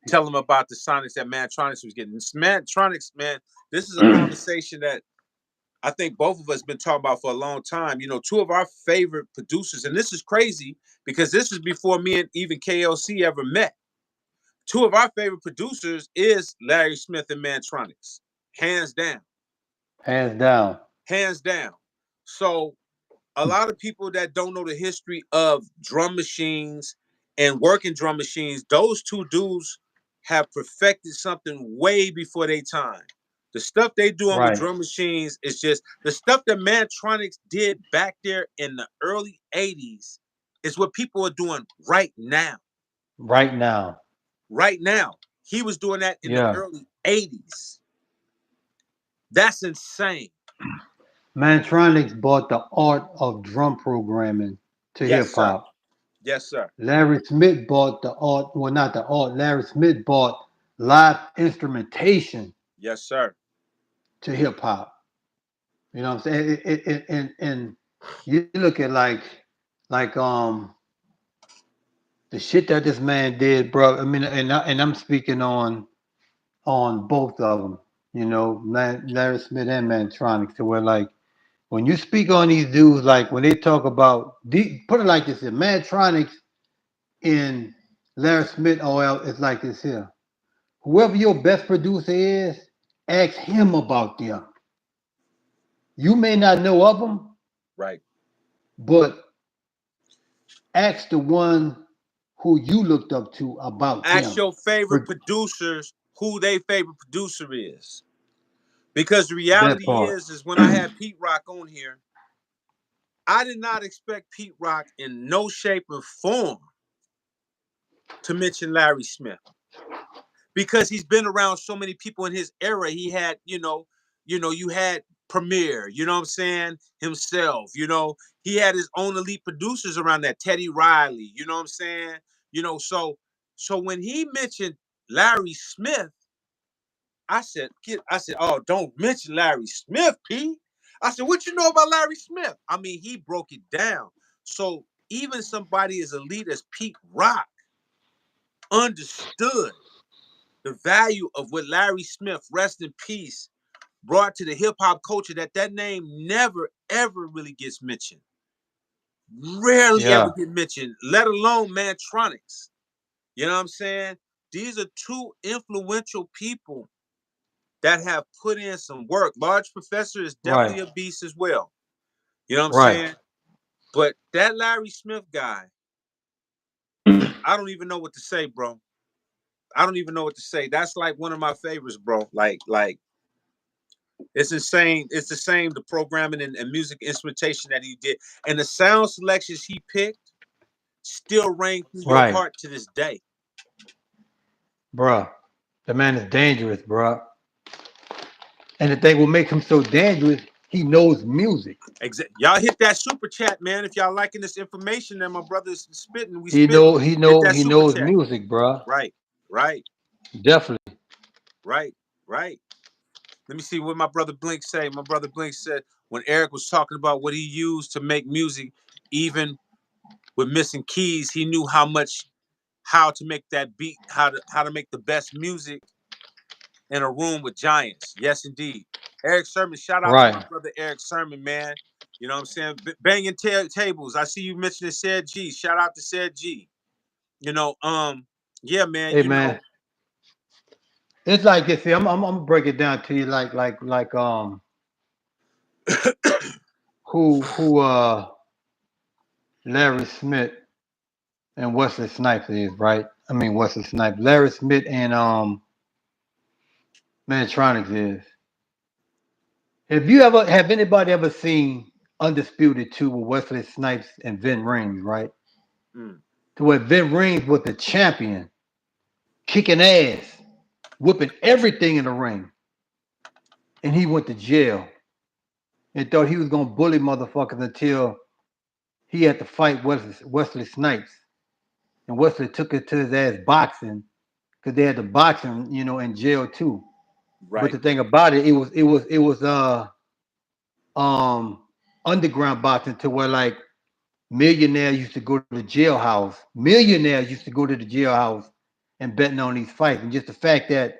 Tell them about the sonics that Mantronics was getting. Mantronics, man, this is a conversation that I think both of us been talking about for a long time. You know, two of our favorite producers, and this is crazy because this was before me and even KLC ever met. Two of our favorite producers is Larry Smith and Mantronics, hands down, hands down. hands down. So a lot of people that don't know the history of drum machines and working drum machines, those two dudes have perfected something way before their time. The stuff they doing with Right. drum machines is just the stuff that Mantronics did back there in the early 80s is what people are doing right now. Right now. Right now. He was doing that in the Yeah. early 80s. That's insane. Mantronics brought the art of drum programming to Yes, hip sir. hop. Yes, sir. Larry Smith bought the art, well, not the art. Larry Smith bought live instrumentation Yes, sir. to hip hop. You know what I'm saying? And you look at like the shit that this man did, bro. I mean, and I'm speaking on both of them. You know, Larry Smith and Mantronics, to where like when you speak on these dudes, like when they talk about, put it like this: here, Mantronics in Larry Smith OL is like this here. Whoever your best producer is, ask him about them. You may not know of them, Right. but ask the one who you looked up to about Ask them. your favorite For producers who their favorite producer is. Because the that reality part. is when I had Pete Rock on here, I did not expect Pete Rock in no shape or form to mention Larry Smith. Because he's been around so many people in his era. He had, you had Premier, you know what I'm saying, himself, he had his own elite producers around that, Teddy Riley, you know what I'm saying? So when he mentioned Larry Smith, I said, oh, don't mention Larry Smith, Pete. I said, what you know about Larry Smith? I mean, he broke it down. So even somebody as elite as Pete Rock understood the value of what Larry Smith, rest in peace, brought to the hip hop culture, that name never ever really gets mentioned. Rarely ever Yeah. get mentioned, let alone Mantronics. You know what I'm saying? These are two influential people that have put in some work. Large Professor is Right. definitely a beast as well. You know what I'm Right. saying? But that Larry Smith guy, I don't even know what to say, bro. I don't even know what to say. That's like one of my favorites, bro. Like it's insane. It's the same, the programming and music instrumentation that he did. And the sound selections he picked still ring through your Right. heart to this day. Bruh. The man is dangerous, bruh. And the thing what makes him so dangerous, he knows music. Y'all hit that super chat, man. If y'all liking this information that my brother's spitting, we He spitting. know he Hit know that he super knows chat. music, bruh. Right, right, Definitely. right, right. Let me see what my brother Blink say. My brother Blink said, when Eric was talking about what he used to make music, even with missing keys, he knew how to make that beat, how to make the best music in a room with giants. Yes, indeed. Eric Sermon, shout out to my Right. brother Eric Sermon, man. You know what I'm saying? Banging tables. I see you mentioning said G. Shout out to said G. You know, yeah, man. Hey man, it's like this. See, I'm gonna break it down to you like who Larry Smith and Wesley Snipes is, right? I mean Wesley Snipes. Larry Smith and Mantronics is. Have anybody ever seen Undisputed 2 with Wesley Snipes and Vin Rings, right? Mm, To where Vin Rings was the champion, kicking ass, whipping everything in the ring. And he went to jail and thought he was gonna bully motherfuckers until he had to fight Wesley Snipes. And Wesley took it to his ass boxing because they had the boxing, in jail too. But right. the thing about it, it was um underground boxing to where like millionaires used to go to the jailhouse. Millionaires used to go to the jailhouse and betting on these fights. And just the fact that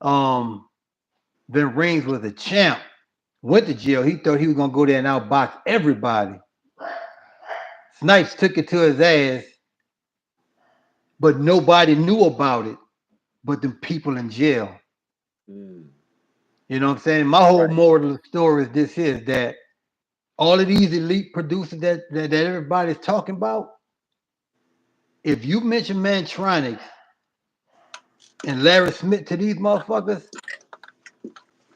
um Vin Rings was a champ, went to jail, he thought he was gonna go there and outbox everybody. Snipes took it to his ass, but nobody knew about it but the people in jail. Mm, You know what I'm saying? My whole right. moral of the story is this is that all of these elite producers that everybody's talking about, if you mention Mantronics and Larry Smith to these motherfuckers,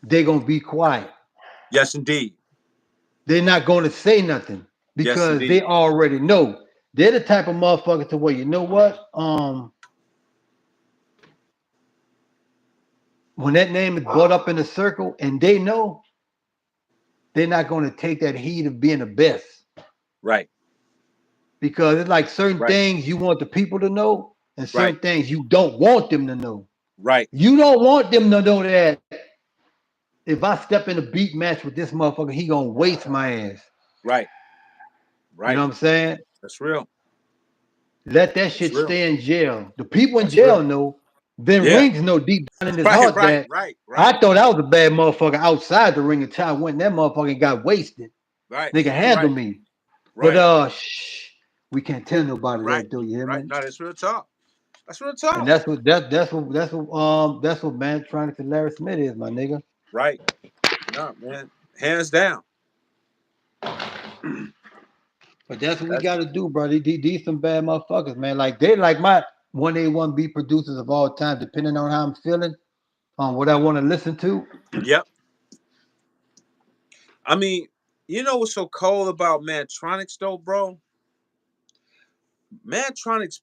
they're gonna be quiet. Yes, indeed. They're not gonna say nothing Yes, because they indeed. already know. They're the type of motherfuckers to where you know what? When that name is brought up in a circle and they know, they're not gonna take that heat of being the best. Right. Because it's like certain Right. things you want the people to know and Right. certain things you don't want them to know. Right. You don't want them to know that if I step in a beat match with this motherfucker, he gonna waste my ass. Right. You know Right. what I'm saying? That's real. Let that That's shit real. stay in jail. The people in That's jail real. know. Then Yeah. Rings know deep down in his Right. heart Right. that Right. Right. I thought I was a bad motherfucker outside the ring until I went and that motherfucker got wasted. Right. They can handle Right. me. But Right. we can't tell nobody Right. that though, you hear Right. me? No, that's real talk. That's real And talk. that's what man trying to Larry Smith is, my nigga. Right. No, man. Hands down. But that's what we That's gotta do, bro. These some bad motherfuckers, man. Like they like my 1A1B producers of all time, depending on how I'm feeling, on what I want to listen to. yep. I mean, you know what's so cold about Mantronics though, bro? Mantronics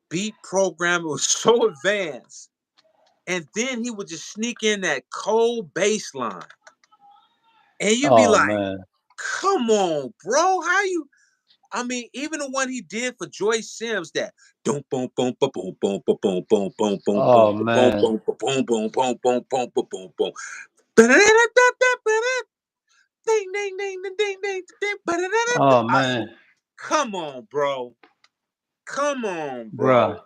beat program was so advanced. And then he would just sneak in that cold bass line. And you'd be Oh like, man. come on, bro. How you I mean, even the one he did for Joyce Sims, that boom boom boom boom boom boom boom boom boom boom boom boom Oh boom man. boom boom boom boom boom boom boom boom boom. Ding ding ding ding ding ding ding. Oh I said, man. come on, bro. Come on, Bruh. bro.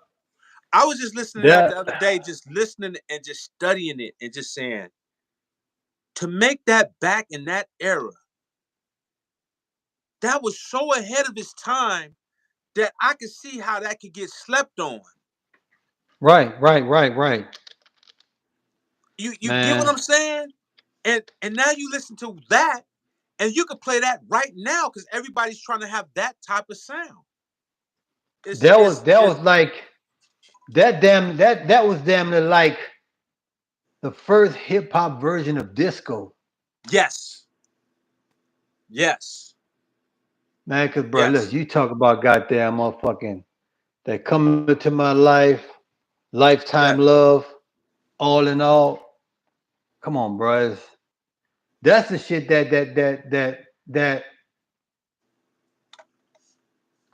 I was just listening to that That the other day, just listening and just studying it and just saying, to make that back in that era, that was so ahead of its time that I could see how that could get slept on. right. You get what Man. I'm saying? And now you listen to that, and you could play that right now because everybody's trying to have that type of sound. It's That it was like that was damn near like the first hip hop version of disco. yes, yes, Man, cause bro, look, yes, you talk about goddamn motherfucking that come into my life, lifetime yes, love, all in all. Come on, bro. That's the shit that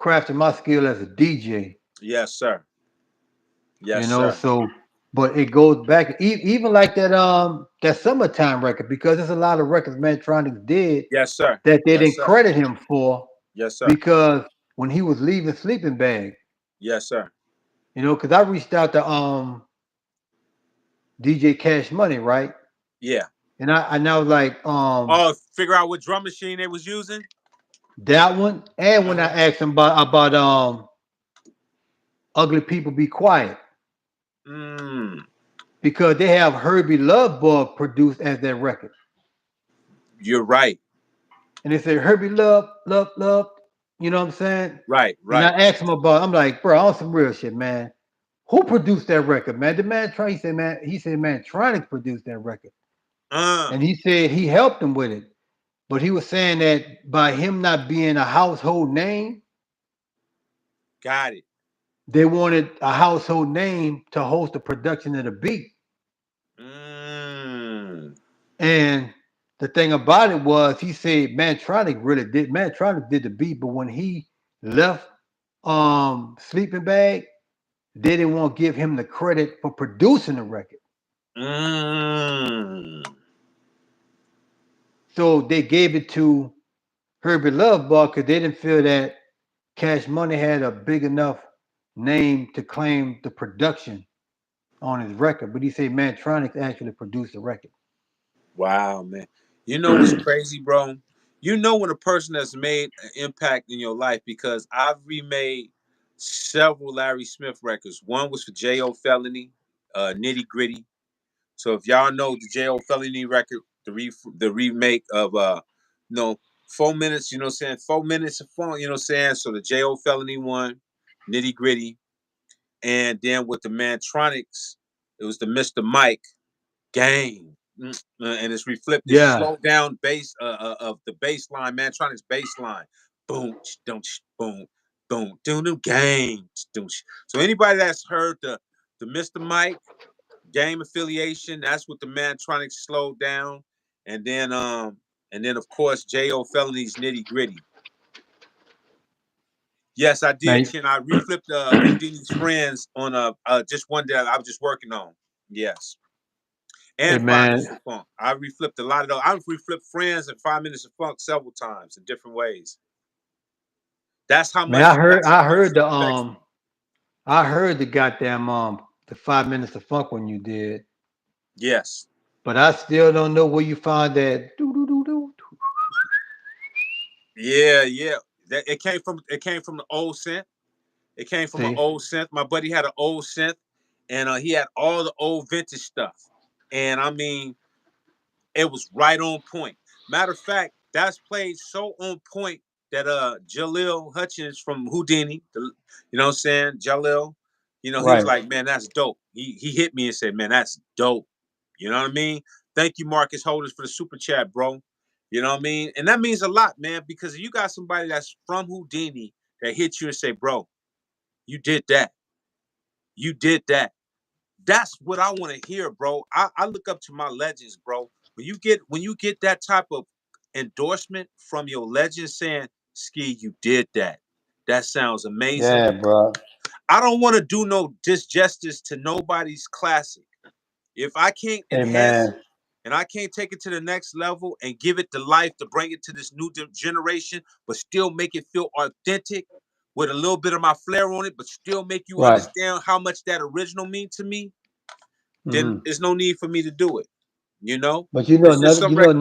crafted my skill as a DJ. yes, sir. You Yes, know, sir. so But it goes back even like that summertime record, because there's a lot of records Mantronics did Yes, sir. that they Yes, didn't sir. credit him for, Yes, sir. because when he was leaving Sleeping Bag, Yes, sir. because I reached out to DJ Cash Money, right? Yeah. And I was like, Oh, figure out what drum machine they was using. that one. And when I Uh-huh. asked him about Ugly People Be Quiet, Mm, because they have Herbie Love Bug produced as their record. you're right. And they said Herbie Love, Love, Love, you know what I'm saying? Right, And I right. asked him about, I'm like, bro, on some real shit, man. Who produced that record, man? The man he said, man, Tronics produced that record. Uh, And he said he helped him with it. But he was saying that by him not being a household name, got it. they wanted a household name to host the production of the beat. Mm, And the thing about it was, he said Mantronic did the beat, but when he left Sleeping Bag, they didn't want to give him the credit for producing the record. mm. So they gave it to Herbie Lovebug because they didn't feel that Cash Money had a big enough name to claim the production on his record. But he said Mantronics actually produced the record. Wow, man. You know what's crazy, bro? You know when a person has made an impact in your life, because I've remade several Larry Smith records. One was for J.O. Felony, Nitty Gritty. So if y'all know the J.O. Felony record, the remake of you know, 4 minutes, you know what I'm saying? 4 minutes of fun, you know what I'm saying? So the J.O. Felony one, Nitty Gritty, and then with the Mantronics, it was the Mr. Mike Gang. And it's reflipped. It's Yeah, slowed down bass of the bass line, Mantronics bass line. Boom, don't boom, boom, doom, doom, gang. So anybody that's heard the Mr. Mike game affiliation, that's what the Mantronics slowed down. And then of course J.O. Felony's Nitty Gritty. Yes, I did, man. Chin. I reflipped Houdini's Friends on just one day I was just working on. Yes. Hey And 5 minutes man, of funk. I reflipped a lot of those. I've reflipped Friends and 5 minutes of funk several times in different ways. That's how man, much that's how I much heard it affects me. I heard the goddamn the 5 minutes of funk when you did, Yes. but I still don't know where you found that. Doo, doo, doo, doo. Yeah, yeah. It came from the old synth. It came from an See, old synth. My buddy had an old synth, and he had all the old vintage stuff. And I mean, it was right on point. Matter of fact, that's played so on point that Jaleel Hutchins from Houdini, you know what I'm saying? Jaleel, he was right? like, man, that's dope. He hit me and said, man, that's dope. You know what I mean? Thank you, Marcus Holders, for the super chat, bro. You know what I mean? And that means a lot, man, because you got somebody that's from Houdini that hit you and say, bro, you did that. You did that. That's what I want to hear, bro. I look up to my legends, bro. When you get that type of endorsement from your legend saying, Ski, you did that. That sounds amazing. Yeah, bro. I don't want to do no disjustice to nobody's classic. If I can't Hey enhance man, it and I can't take it to the next level and give it the life to bring it to this new generation, but still make it feel authentic with a little bit of my flair on it, but still make you right. understand how much that original mean to me, then Hmm. there's no need for me to do it. You know, But it's just some record.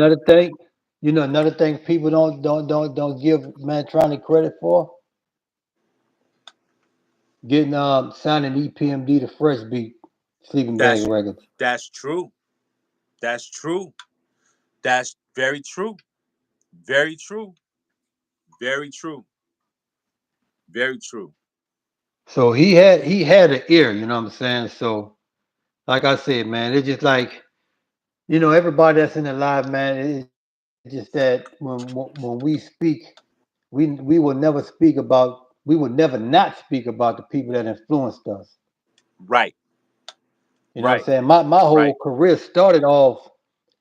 another thing people don't give Mantronic credit for, getting signing EPMD to Fresh Beat, Sleeping Bag That's Records. that's true. That's true. That's very true. Very true. Very true. Very true. So he had an ear, you know what I'm saying? So like I said, man, it's just like, everybody that's in the live, man, it's just that when we speak, we will never we will never not speak about the people that influenced us. Right. You know what I'm Right. saying? My whole Right. career started off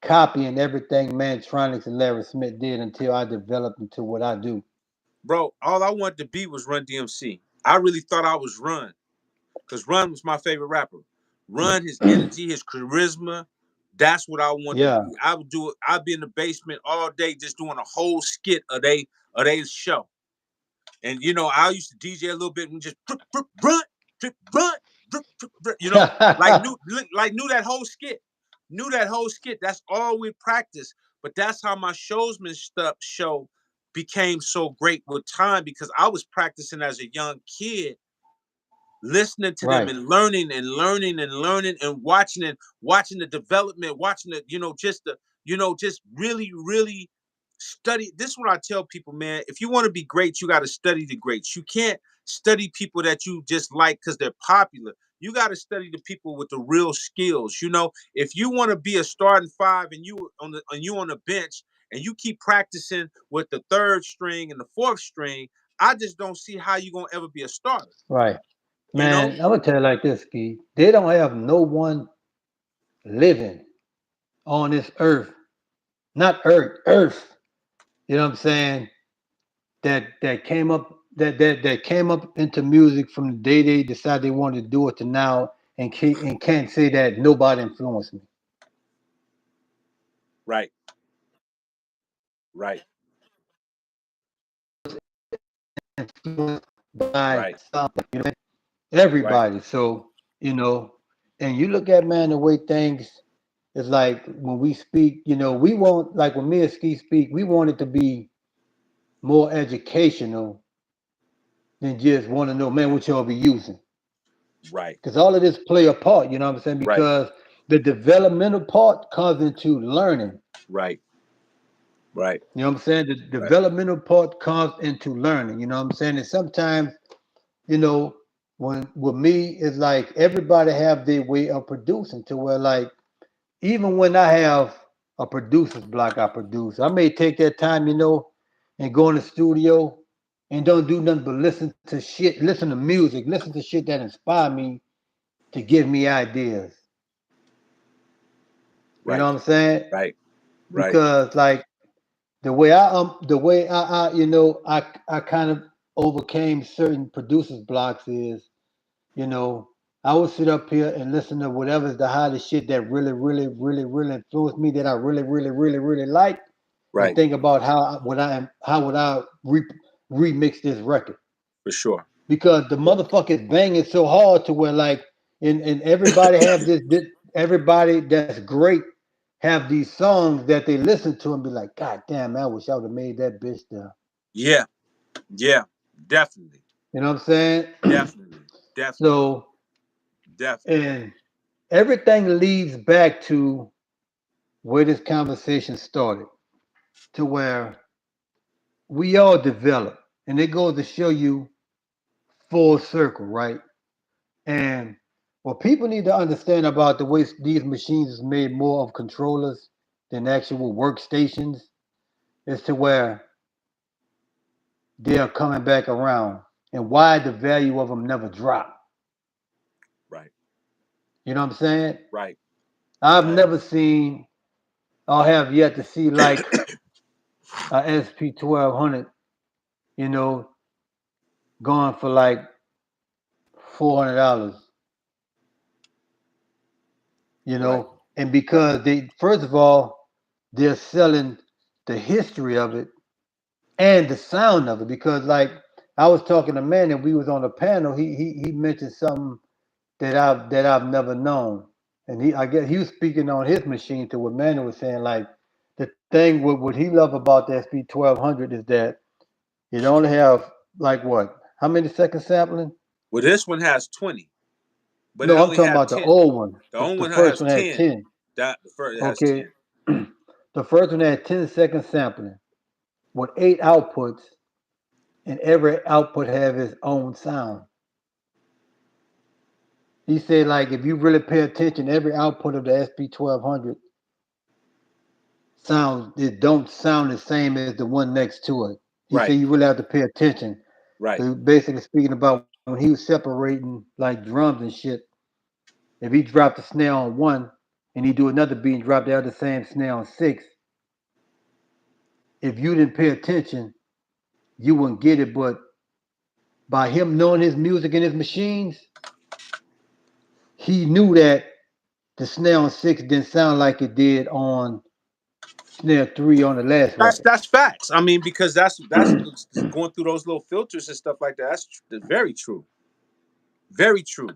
copying everything Mantronics and Larry Smith did until I developed into what I do. Bro, all I wanted to be was Run DMC. I really thought I was Run, because Run was my favorite rapper. run, his energy, his charisma. That's what I wanted to Yeah. be. I would do it. I'd be in the basement all day just doing a whole skit of they show. And I used to DJ a little bit and just run, run, like knew that whole skit, That's all we practiced. But that's how my showsman stuff show became so great with time because I was practicing as a young kid, listening to them Right. and learning and learning and learning and watching the development, watching the, just really, really study. This is what I tell people, man. If you want to be great, you got to study the greats. You can't study people that you just like because they're popular. You got to study the people with the real skills. If you want to be a starting five and you on the bench and you keep practicing with the third string and the fourth string, I just don't see how you're gonna ever be a starter. Right. You Man, know? I'm gonna tell you like this, Ski. They don't have no one living on this earth, not earth. You know what I'm saying? That came up that came up into music from the day they decided they wanted to do it to now, and can't say that nobody influenced me. Right, right, Influenced by right, something, right, everybody. So you know, and you look at, man, the way things is like when we speak. We want, like when me and Ski speak, we want it to be more educational than just want to know, man, what y'all be using. right, Because all of this play a part, you know what I'm saying? right, Because the developmental part comes into learning. right, right, You know what I'm saying? The right, developmental part comes into learning. You know what I'm saying? And sometimes, you know, when with me, it's like everybody have their way of producing to where, like, even when I have a producer's block I produce, I may take that time, and go in the studio and don't do nothing but listen to music, listen to shit that inspire me to give me ideas. You know right, what I'm saying? right, right, Because like the way I kind of overcame certain producers blocks is, you know, I would sit up here and listen to whatever's the hottest shit that really, really, really, really influenced me, that I really, really, really, really like, and right, think about how would I remix this record, for sure. because the Sure. motherfucker is banging so hard to where, like, and everybody have this everybody that's great have these songs that they listen to and be like, God damn, man, I wish I would have made that bitch there. Yeah, yeah, definitely, You know what I'm saying? definitely, definitely, So, definitely. and everything leads back to where this conversation started, to where we all develop, and it goes to show you full circle, right? And what people need to understand about the way these machines is made more of controllers than actual workstations is to where they are coming back around, and why the value of them never drop. Right, You know what I'm saying? right, I've right, never seen, or have yet to see, like a SP1200, you know, going for like $400, right, and right, because they, first of all, they're selling the history of it and the sound of it. Because, like, I was talking to man and we was on a panel. He mentioned something that I've never known, and I guess he was speaking on his machine to what Manny was saying. Like, the thing what he love about the SP1200 is that it only have, like, what, how many seconds sampling? Well, this one has 20, but it No, I'm only talking have about the 10. old one. The The, only the one first has one had 10. 10. That the first has Okay, 10. the first one had 10-second sampling with 8 outputs, and every output have its own sound. He said, like, if you really pay attention, every output of the SP1200 sounds, it don't sound the same as the one next to it. He said Right, you really have to pay attention. right, So basically speaking about when he was separating like drums and shit, if he dropped the snare on one and he do another beat and drop the other same snare on six, if you didn't pay attention, you wouldn't get it. But by him knowing his music and his machines, he knew that the snare on 6 didn't sound like it did on snare 3 on the last record. That's facts. I mean, because that's going through those little filters and stuff like that. That's very true. Very true.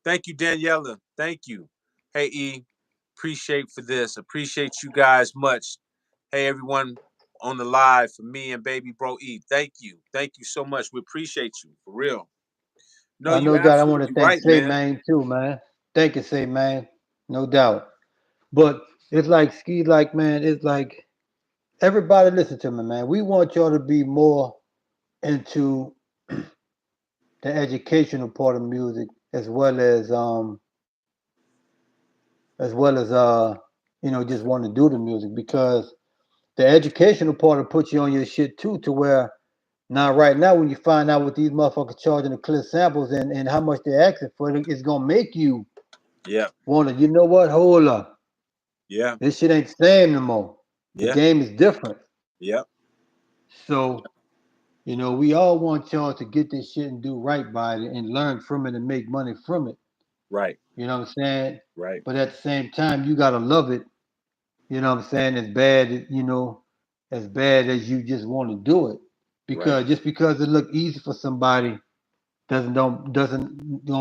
Thank you, Daniela. Thank you. Hey, E. Appreciate for this. Appreciate you guys much. Hey, everyone on the live for me and baby bro E. Thank you. Thank you so much. We appreciate you for real. No, you No doubt. I want to absolutely thank right, Say man. Man too, man. Thank you, Say Man. No doubt. But it's like Ski, like man, it's like everybody listen to me, man. We want y'all to be more into the educational part of music as well as just want to do the music because the educational part will put you on your shit too to where now right now when you find out what these motherfuckers charging the clear samples and how much they're asking for it, it's gonna make you Yeah. want to, you know what, hold up. Yeah. This shit ain't the same no more. The Yeah. game is different. Yeah. So, we all want y'all to get this shit and do right by it and learn from it and make money from it. Right. You know what I'm saying? Right. But at the same time, you gotta love it. You know what I'm saying? As bad as you just want to do it. Right. Because just because it look easy for somebody doesn't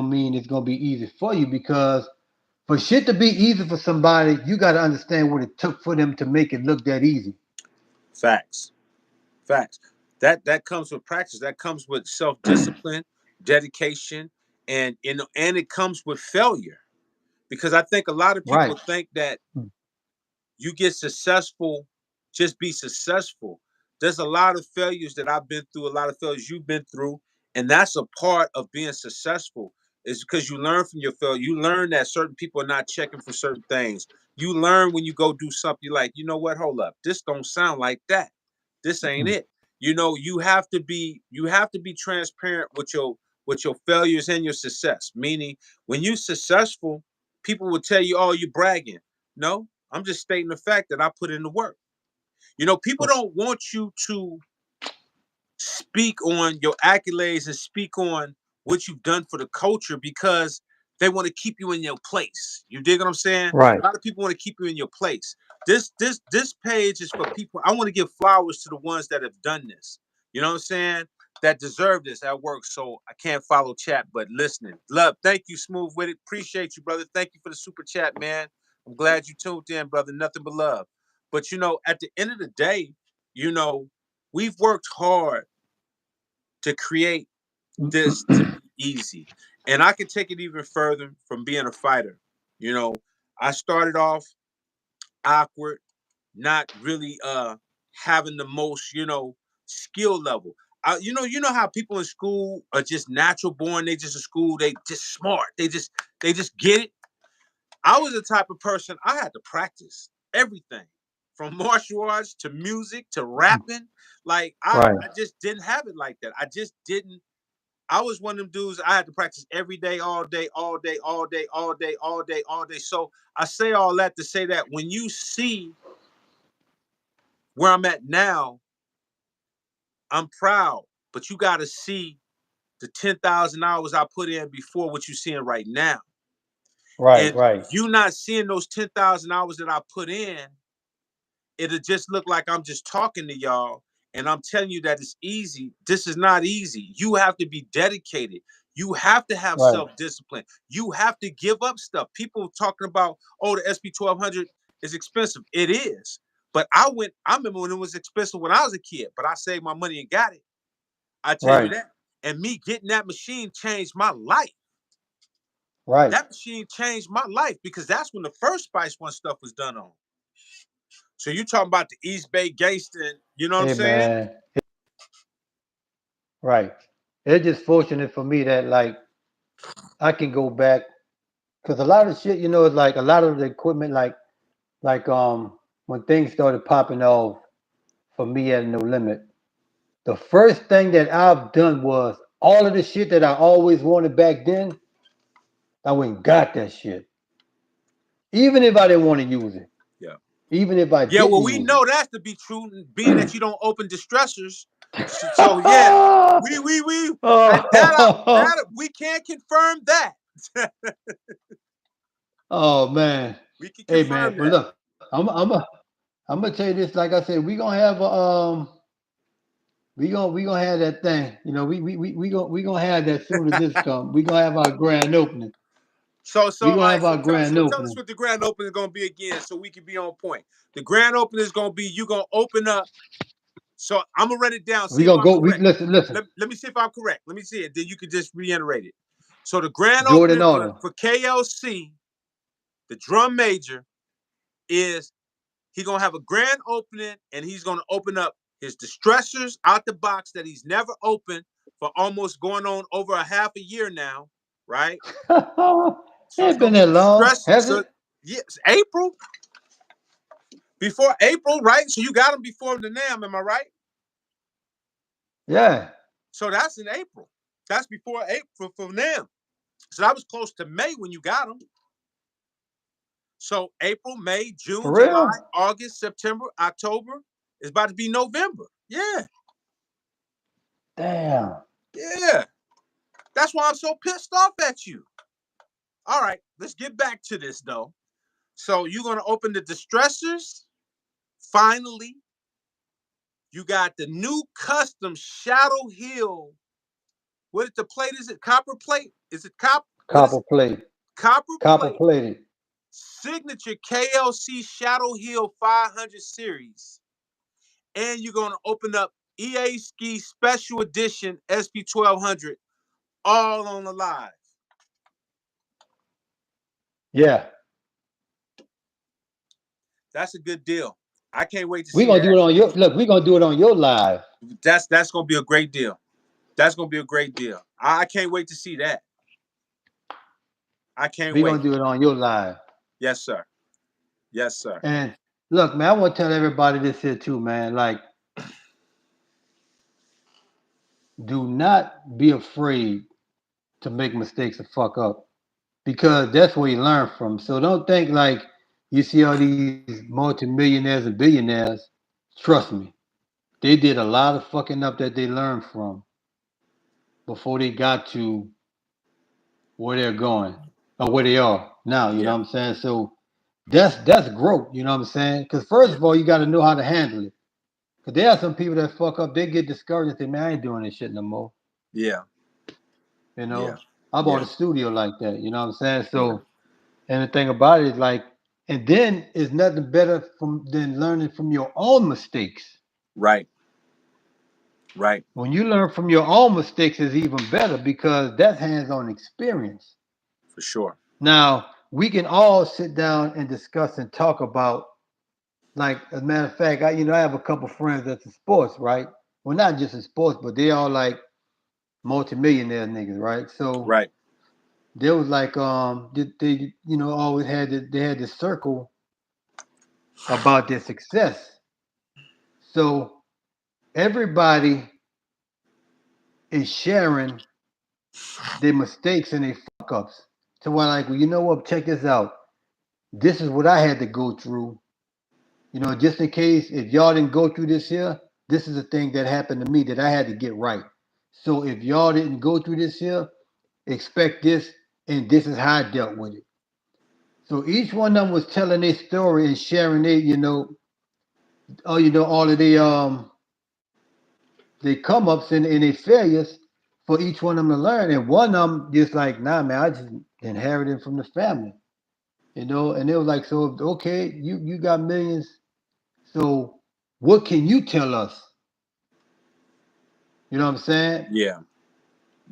mean it's gonna be easy for you. Because for shit to be easy for somebody, you gotta understand what it took for them to make it look that easy. Facts. Facts. That comes with practice. That comes with self-discipline, dedication, and it comes with failure. Because I think a lot of Right. people think that you get successful, just be successful. There's a lot of failures that I've been through, a lot of failures you've been through, and that's a part of being successful. Is because you learn from your failure. You learn that certain people are not checking for certain things. You learn when you go do something, you're like, you know what, hold up, this don't sound like that. This ain't it. You have to be transparent with your failures and your success. Meaning when you're successful, people will tell you, oh, you're bragging. No, I'm just stating the fact that I put in the work. People don't want you to speak on your accolades and speak on what you've done for the culture because they want to keep you in your place. You dig what I'm saying? Right. A lot of people want to keep you in your place. This page is for people. I want to give flowers to the ones that have done this. You know what I'm saying? That deserve this at work. So I can't follow chat, but listening. Love. Thank you, Smooth with it. Appreciate you, brother. Thank you for the super chat, man. I'm glad you tuned in, brother. Nothing but love. But at the end of the day, you know, we've worked hard to create this to be easy. And I can take it even further from being a fighter. You know, I started off awkward, not really having the most, skill level. You know how people in school are just natural born, they just in school, they just smart. They just get it. I was the type of person I had to practice everything. From martial arts to music to rapping. Like Right. I just didn't have it like that. I just didn't I was one of them dudes I had to practice every day, all day, all day, all day, all day, all day, all day. So I say all that to say that when you see where I'm at now, I'm proud. But you got to see the 10,000 hours I put in before what you're seeing right now. Right. And Right. you not seeing those 10,000 hours that I put in, it'll just look like I'm just talking to y'all and I'm telling you that it's easy. This is not easy. You have to be dedicated. You have to have Right. self-discipline. You have to give up stuff. People talking about, oh, the SP1200 is expensive. It is. But I remember when it was expensive when I was a kid, but I saved my money and got it. I tell you Right. that. And me getting that machine changed my life. Right. That machine changed my life because that's when the first Spice One stuff was done on. So you talking about the East Bay Gangsta, you know what I'm Hey saying? man. Right. It's just fortunate for me that like I can go back because a lot of shit, is like a lot of the equipment, like when things started popping off for me at No Limit. The first thing that I've done was all of the shit that I always wanted back then. I went and got that shit, even if I didn't want to use it, Yeah. even if I Yeah, didn't well, we use it. know that to be true, being that you don't open distressors. So yeah, we Oh, that we can't confirm that. Oh man. We can Hey man, confirm but that. look, I'm gonna tell you this. Like I said, we gonna have a we gonna have that thing. You know, we gonna have that soon as this come. We gonna have our grand opening. So We all gonna right. have So our tell grand so tell us opening. what the grand opening is gonna be again, so we can be on point. The grand opening is gonna be you gonna open up. So I'm gonna run it down. We See if gonna I'm go. We correct. listen. Let me see if I'm correct. Let me see it. Then you can just reiterate it. So the grand Do it in opening order. for KLC, the drum major, is he gonna have a grand opening and he's gonna open up his distressors out the box that he's never opened for almost going on over a half a year now, right? So it's Ain't gonna been be that long, distress. has So it? yes, April before April, right? So you got him before the NAM, am I right? Yeah. So that's in April. That's before April for NAM. So that was close to May when you got him. So April, May, June, For July, real? August, September, October. It's about to be November. Yeah, Damn. yeah. That's why I'm so pissed off at you. All right, let's get back to this though. So you're gonna open the distressors. Finally, you got the new custom Shadow Hill. What is the plate? Is it copper plate? Is it copper? What is Copper it? plate. Copper Copper plate. plated. Signature KLC Shadow Hill 500 series. And you're gonna open up EASKI Special Edition SP1200 all on the live. Yeah. That's a good deal. I can't wait to We see gonna do that. it on your look. We gonna do it on your live. That's gonna be a great deal. That's gonna be a great deal. I can't wait to see that. I can't We gonna wait. do it on your live. Yes, sir. Yes, sir. And look, man, I want to tell everybody this here too, man. Like, do not be afraid to make mistakes and fuck up because that's where you learn from. So don't think like you see all these multimillionaires and billionaires. Trust me, they did a lot of fucking up that they learned from before they got to where they're going or where they are now. You know Yeah. what I'm saying? So that's growth. You know what I'm saying? Because first Yeah. of all, you got to know how to handle it. Because there are some people that fuck up. They get discouraged and say, "Man, I ain't doing this shit no more." Yeah. You Yeah. know, I bought Yeah. a studio like that. You know what I'm saying? Yeah. So, and the thing about it is like, and then it's nothing better from than learning from your own mistakes. Right. Right. When you learn from your own mistakes, is even better because that's hands-on experience. For sure. Now we can all sit down and discuss and talk about. Like as a matter of fact, I have a couple friends that's in sports, right? Well, not just in sports, but they all like multimillionaire niggas, right? So Right. there was like they always had they had this circle about their success. So everybody is sharing their mistakes and their fuck ups. So we're like, well, you know what? Check this out. This is what I had to go through. You know, just in case if y'all didn't go through this here, this is a thing that happened to me that I had to get right. So if y'all didn't go through this here, expect this, and this is how I dealt with it. So each one of them was telling their story and sharing their, all of their come ups and their failures for each one of them to learn. And one of them just like, nah, man, I just inherited from the family, And it was like, so okay, you got millions. So what can you tell us? You know what I'm saying? Yeah.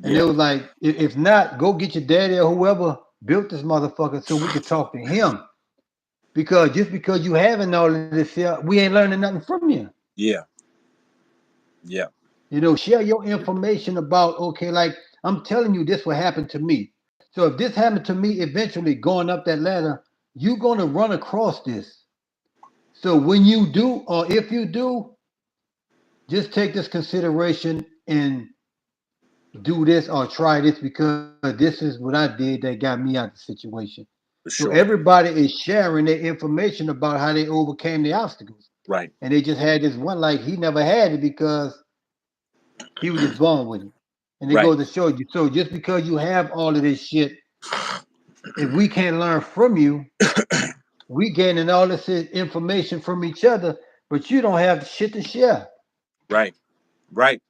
And it Yeah. was like, if not, go get your daddy or whoever built this motherfucker so we could talk to him. Because just because you having all of this here, we ain't learning nothing from you. Yeah. Yeah. Share your information about, okay, like I'm telling you, this will happen to me. So if this happened to me eventually going up that ladder, you're going to run across this. So when you do, or if you do, just take this consideration and do this or try this because this is what I did that got me out of the situation. For So sure. everybody is sharing their information about how they overcame the obstacles. Right. And they just had this one, like he never had it because he was just born with it. And it Right. goes to show you. So just because you have all of this shit, if we can't learn from you, we gaining all this information from each other, but you don't have shit to share. Right. Right.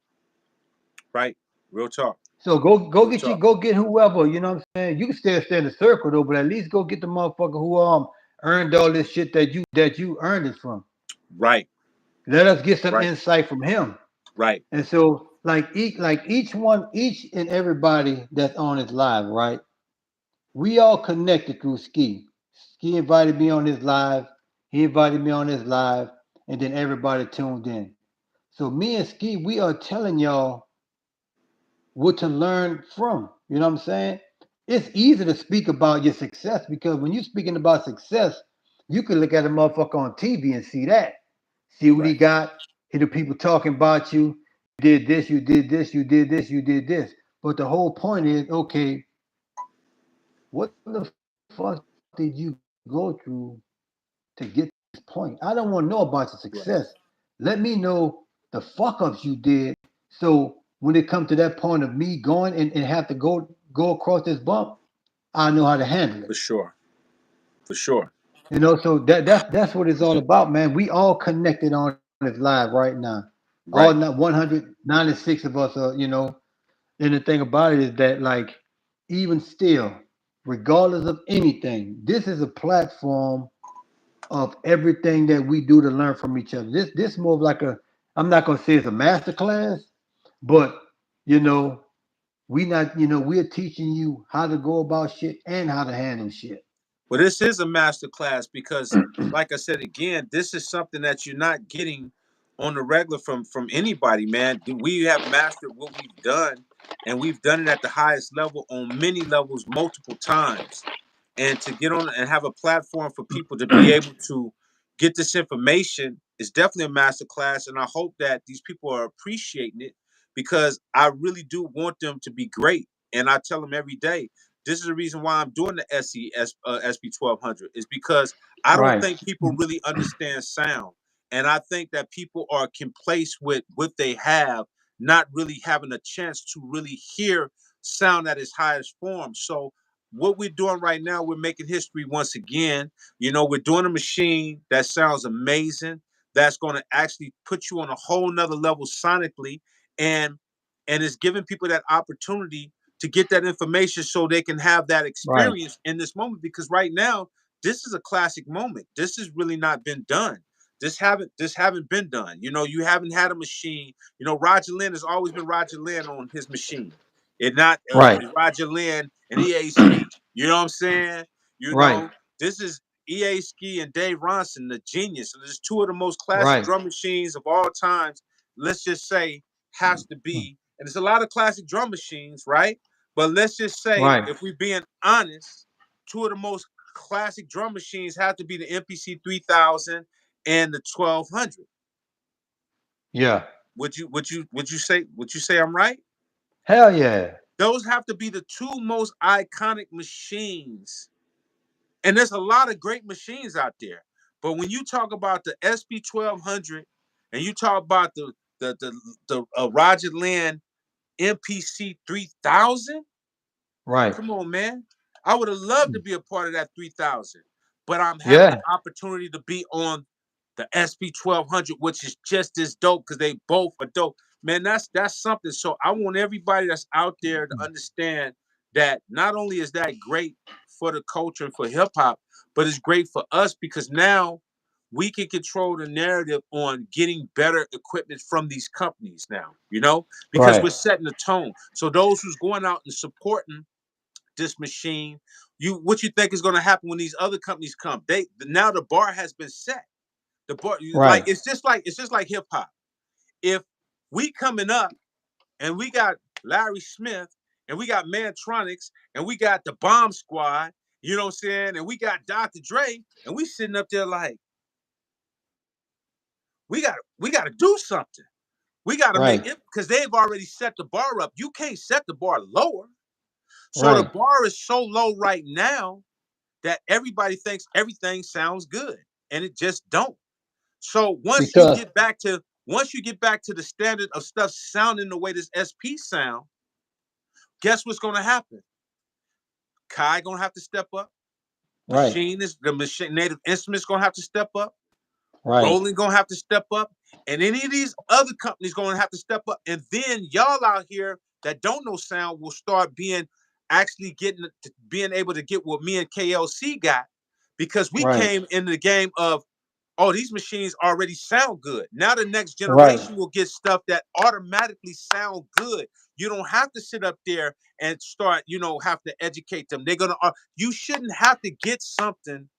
Right. Real talk. So Real talk. go get whoever, you know what I'm saying? You can still stay in the circle though, but at least go get the motherfucker who earned all this shit that you earned it from. Right. Let us get some Right. insight from him. Right. And so each and everybody that's on his live, right? We all connected through Ski. Ski invited me on his live. He invited me on his live, and then everybody tuned in. So me and Ski, we are telling y'all what to learn from. You know what I'm saying? It's easy to speak about your success because when you're speaking about success, you can look at a motherfucker on TV and see that. See what he Right. got, hear the people talking about you. You did this, you did this, you did this, you did this. But the whole point is, okay, what the fuck did you go through to get to this point? I don't want to know about your success. Right. Let me know the fuck ups you did. So when it comes to that point of me going and have to go across this bump, I know how to handle For it. sure. For sure. You know, so that's what it's all about, man. We all connected on this live right now. All not Right. 196 of us are, you know. And the thing about it is that, like, even still, regardless of anything, this is a platform of everything that we do to learn from each other. This more of like a, I'm not gonna say it's a master class, but you know, we're teaching you how to go about shit and how to handle shit. Well, this is a master class because, like I said again, this is something that you're not getting on the regular from anybody, man. We have mastered what we've done, and we've done it at the highest level on many levels, multiple times. And to get on and have a platform for people to be able to get this information is definitely a master class. And I hope that these people are appreciating it because I really do want them to be great. And I tell them every day, this is the reason why I'm doing the SP1200 is because I don't Right. think people really understand sound, and I think that people are complacent with what they have, not really having a chance to really hear sound at its highest form. So what we're doing right now, we're making history once again. You know, we're doing a machine that sounds amazing. That's going to actually put you on a whole nother level sonically, and it's giving people that opportunity to get that information so they can have that Right. experience in this moment. Because right now, this is a classic moment. This has really not been done. This haven't been done. You know, you haven't had a machine. You know, Roger Lynn has always been Roger Lynn on his machine. It not Right. Roger Lynn and EASKI. You know what I'm saying? You Right. know, this is EASKI and Dave Ronson, the genius. And there's two of the most classic Right. drum machines of all times. Let's just say has to be, and there's a lot of classic drum machines, right? But let's just say, Right. if we're being honest, two of the most classic drum machines have to be the MPC 3000 and the 1200. Yeah. Would you say I'm right? Hell yeah. Those have to be the two most iconic machines. And there's a lot of great machines out there. But when you talk about the SP 1200 and you talk about the Roger Lynn MPC 3000, Right. come on, man. I would have loved to be a part of that 3000, but I'm having the Yeah. opportunity to be on the SP 1200, which is just as dope because they both are dope. Man, that's something. So I want everybody that's out there to understand that not only is that great for the culture and for hip hop, but it's great for us because now we can control the narrative on getting better equipment from these companies now, because Right. we're setting the tone. So those who's going out and supporting this machine, what you think is going to happen when these other companies come? They now the bar has been set. The bar, like Right. it's just like hip hop. If we coming up and we got Larry Smith and we got Mantronics and we got the Bomb Squad, you know what I'm saying, and we got Dr. Dre, and we sitting up there like we got to do something. We got to make Right. it because they've already set the bar up. You can't set the bar lower. So the Right. bar is so low right now that everybody thinks everything sounds good, and it just don't. So Because once you get back to the standard of stuff sounding the way this SP sound, guess what's going to happen? Kai gonna have to step up. Right. Machine Native Instruments gonna have to step up. Right. Roland gonna have to step up, and any of these other companies gonna have to step up. And then y'all out here that don't know sound will start being able to get what me and KLC got, because we Right. came in the game of, oh, these machines already sound good. Now the next Right. generation will get stuff that automatically sound good. You don't have to sit up there and start, have to educate them. You shouldn't have to get something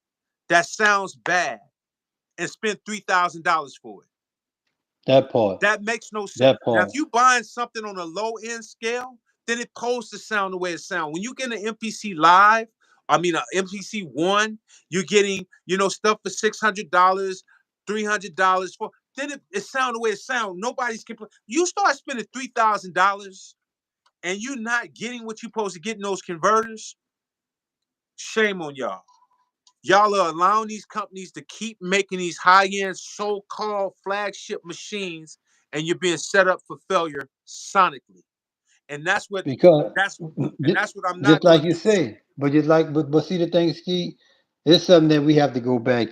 that sounds bad and spend $3,000 for it. That part. That makes no sense. That Now, if part. you buying something on a low end scale, then it supposed to sound the way it sounds. When you get an MPC Live, an MPC One, you're getting stuff for $600, $300 for. Then it sound the way it sounds. Nobody's complaining. You start spending $3,000 and you're not getting what you're supposed to get in those converters. Shame on y'all. Y'all are allowing these companies to keep making these high-end so-called flagship machines, and you're being set up for failure sonically. And that's what Because that's and ju- that's what I'm just not like going you to do. say, but see the thing, Ski, it's something that we have to go back,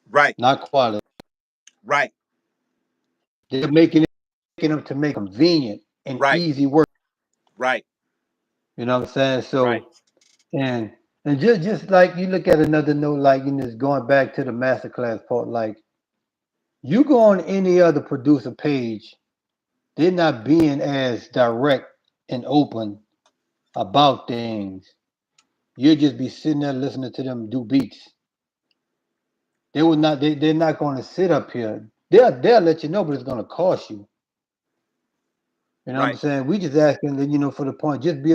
Right, not quality. right, They're making them to make convenient and right, easy work. right, You know what I'm saying? right, So and and just like you look at another note, like just going back to the masterclass part, like you go on any other producer page, they're not being as direct and open about things. You'll just be sitting there listening to them do beats. They will not. They're not going to sit up here. They'll let you know, but it's going to cost you. You know what I'm right. saying? We just asking that for the point. Just be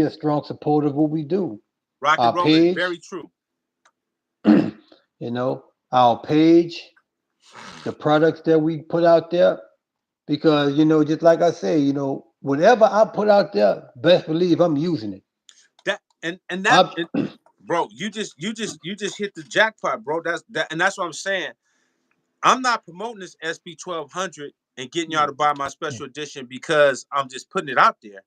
a strong supporter of what we do. Rock and Our roll is page, very true. our page, the products that we put out there. Because just like I say, whatever I put out there, best believe I'm using it. That and that, I and, bro, you just hit the jackpot, bro. That's what I'm saying. I'm not promoting this SP1200 and getting y'all to buy my special edition because I'm just putting it out there.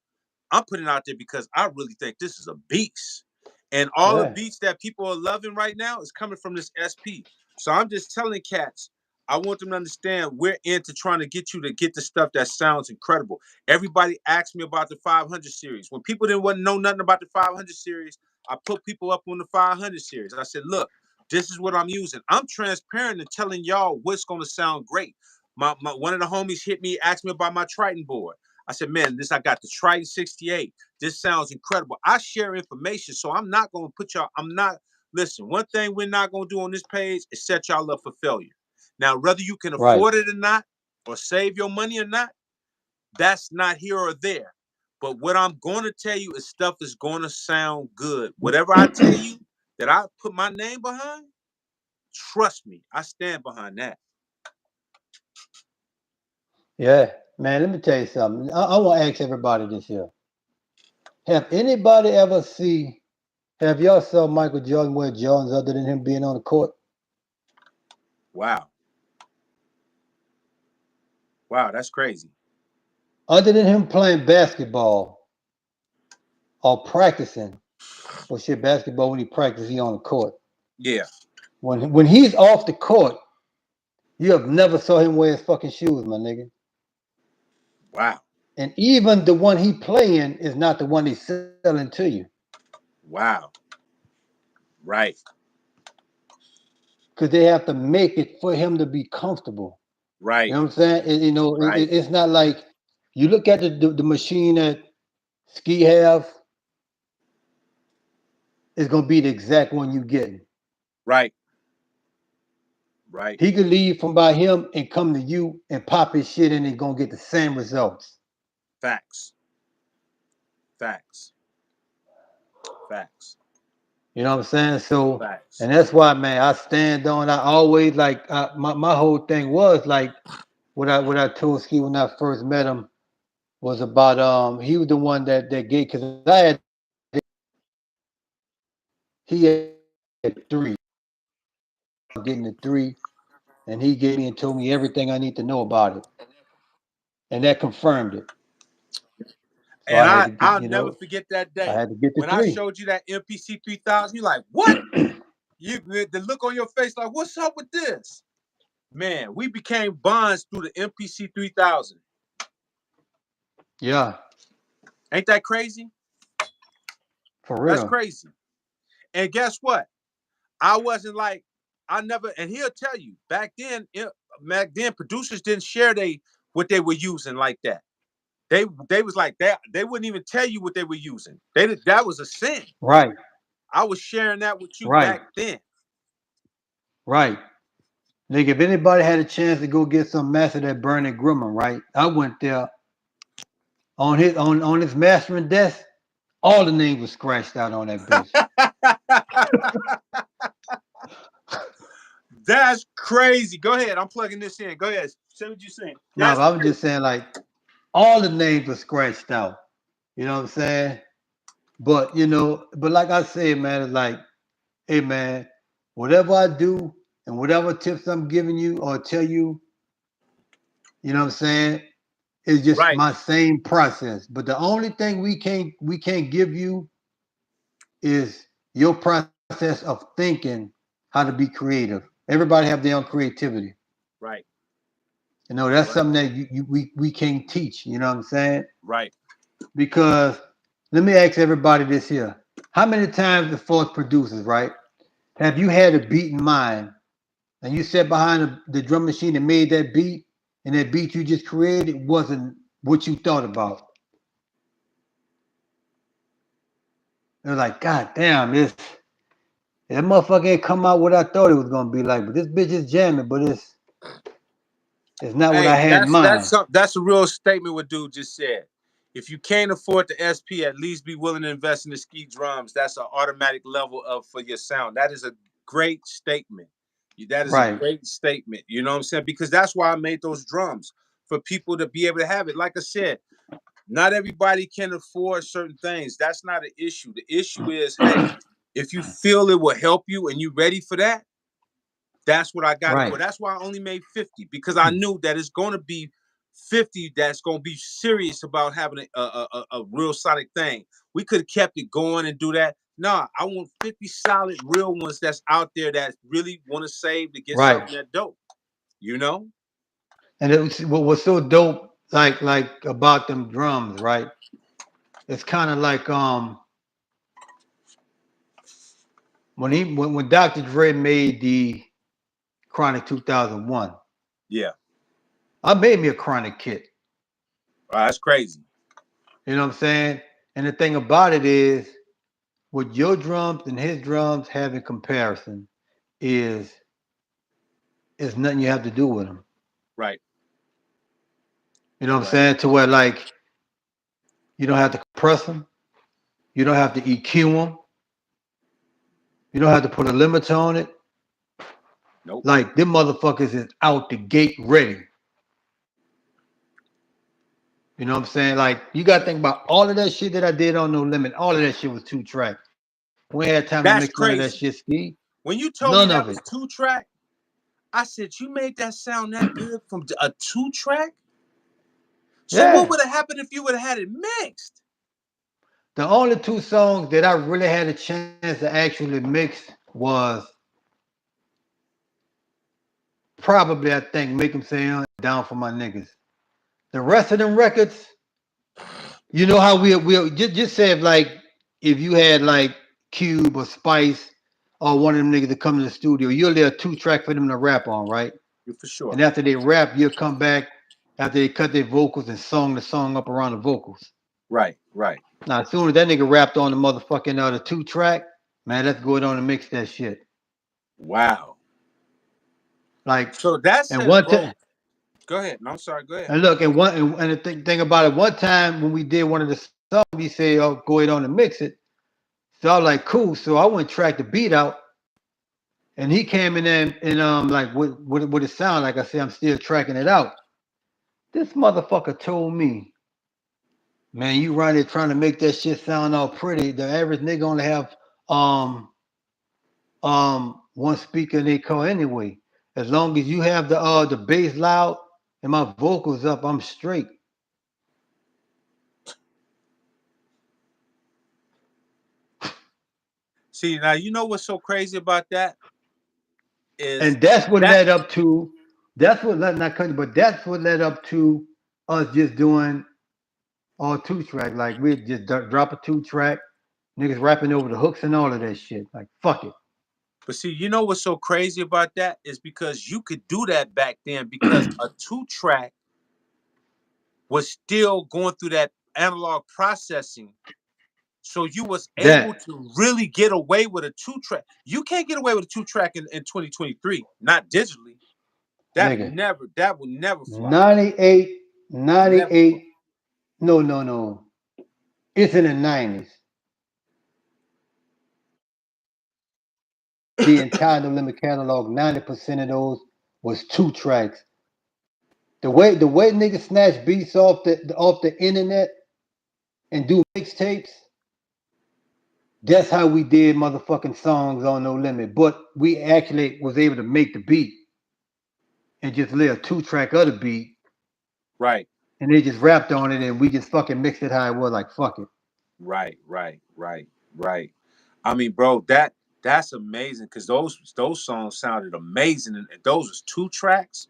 I'm putting it out there because I really think this is a beast. And all the yeah, beats that people are loving right now is coming from this SP. So I'm just telling cats, I want them to understand we're into trying to get you to get the stuff that sounds incredible. Everybody asked me about the 500 series. When people didn't want to know nothing about the 500 series, I put people up on the 500 series. I said, look, this is what I'm using. I'm transparent and telling y'all what's going to sound great. One of the homies hit me, asked me about my Triton board. I said, man, I got the Triton 68. This sounds incredible. I share information, so I'm not going to put y'all, listen, one thing we're not going to do on this page is set y'all up for failure. Now, whether you can right. afford it or not, or save your money or not, that's not here or there. But what I'm going to tell you is stuff is going to sound good. Whatever I tell you that I put my name behind, trust me, I stand behind that. Yeah, man. Let me tell you something. I want to ask everybody this here. Have anybody ever see? Have y'all saw Michael Jordan wear Jordans other than him being on the court? Wow. Wow, that's crazy. Other than him playing basketball or practicing, well, shit, basketball when he practices, he on the court. Yeah. When he's off the court, you have never saw him wear his fucking shoes, my nigga. Wow. And even the one he playing is not the one he's selling to you. Wow. Right. Because they have to make it for him to be comfortable. You Right. know what I'm saying? Right. It's not like you look at the machine that Ski have, it's gonna be the exact one you getting. Right. Right. He could leave from by him and come to you and pop his shit in and gonna get the same results. Facts. Facts. Facts. You know what I'm saying? So, Facts. and that's why, man, I stand on. I always my whole thing was like what I told Ski when I first met him was about he was the one that gave because I had he had three getting the three and he gave me and told me everything I need to know about it and that confirmed it. So I And had to get, I'll never forget that I day had to get the when I three. showed you that MPC 3000. You like, what? You the look on your face like, what's up with this? Man, we became bonds through the MPC 3000. Yeah, Ain't that crazy? for That's real. crazy. And guess what? I wasn't like, I never, and he'll tell you back then producers didn't share what they were using like that. They was like that. They wouldn't even tell you what they were using. That was a sin. Right, I was sharing that with you right, back then. right. Nigga, if anybody had a chance to go get some master that Bernie Grumman, right? I went there on his mastering desk. All the names were scratched out on that bitch. That's crazy. Go ahead. I'm plugging this in. Go ahead. Say what you're saying. No, That's but I'm just crazy. saying, like, all the names were scratched out. You know what I'm saying? But but like I said, man, it's like, hey man, whatever I do and whatever tips I'm giving you or tell you, you know what I'm saying, it's just Right. my same process. But the only thing we can't give you is your process of thinking how to be creative. Everybody have their own creativity. Right. That's Right. something that we can't teach. You know what I'm saying? Right. Because let me ask everybody this here: how many times the fourth producers, right? Have you had a beat in mind and you sat behind the drum machine and made that beat, and that beat you just created wasn't what you thought about? They're like, God damn, that motherfucker ain't come out what I thought it was gonna be like. But this bitch is jamming, but it's not what I Hey, had in mind. that's a real statement what dude just said. If you can't afford the SP, at least be willing to invest in the ski drums. That's an automatic level of for your sound. That is a great statement. That is a Right, great statement. You know what I'm saying? Because that's why I made those drums for people to be able to have it. Like I said, not everybody can afford certain things. That's not an issue. The issue is, hey, if you feel it will help you and you ready for that, that's what I got it right, for. That's why I only made 50 because I knew that it's going to be 50 that's going to be serious about having a real sonic thing. We could have kept it going and do that. Nah, I want 50 solid real ones that's out there that really want to save to get right. something that dope. You know? And what was so dope, like about them drums, right? It's kind of like when Dr. Dre made the Chronic 2001. Yeah. I made me a Chronic kit. That's crazy. You know what I'm saying? And the thing about it is, what your drums and his drums have in comparison is nothing you have to do with them. Right. You know what I'm Right. saying? To where like you don't have to compress them, you don't have to EQ them, you don't have to put a limiter on it. Nope. Like them motherfuckers is out the gate ready. You know what I'm saying? Like you got to think about all of that shit that I did on No Limit. All of that shit was 2 track. We ain't had time to That's mix none of that crazy. shit, Ski. When you told me None that of was it. 2 track, I said, you made that sound that good from a 2 track? So what Yeah. would have happened if you would have had it mixed? The only 2 songs that I really had a chance to actually mix was probably, I think, Make 'em Say Down for My Niggas. The rest of them records, you know how we just say if you had like Cube or Spice or one of them niggas that come to the studio, you'll lay a 2 track for them to rap on, right? For sure. And after they rap, you'll come back after they cut their vocals and song the song up around the vocals. Right, right. Now, as soon as that nigga rapped on the motherfucking the 2 track, man, let's go on and mix that shit. Wow. Like, So that's and it, one bro. time, Go ahead. No, I'm sorry. Go ahead. and look, and the thing about it, one time when we did one of the songs, he said, "Oh, go ahead on and mix it." So I was like, "Cool." So I went and tracked the beat out, and he came in there and like what it sound like. I said, "I'm still tracking it out." This motherfucker told me, "Man, you run it trying to make that shit sound all pretty. The average nigga only have um one speaker in their car anyway. As long as you have the bass loud and my vocals up, I'm straight." See, now you know what's so crazy about that is And that's what that. led up to. That's what led not cutting, but that's what led up to us just doing all two track. Like we just drop a two track, niggas rapping over the hooks and all of that shit. Like fuck it. But see, you know what's so crazy about that is because you could do that back then because a two track was still going through that analog processing. So you was able That to really get away with a two track. You can't get away with a two track in 2023, not digitally. nigga. That will never fly. 98, Never fly. 98. No, no, no. It's in the 90s. The entire No Limit catalog, 90% of those was two tracks. The way niggas snatch beats off the internet and do mixtapes, that's how we did motherfucking songs on No Limit. But we actually was able to make the beat and just lay a two track of the beat Right, and they just rapped on it and we just fucking mixed it how it was like fuck it. right. I mean, bro, that's amazing because those songs sounded amazing, and those was two tracks.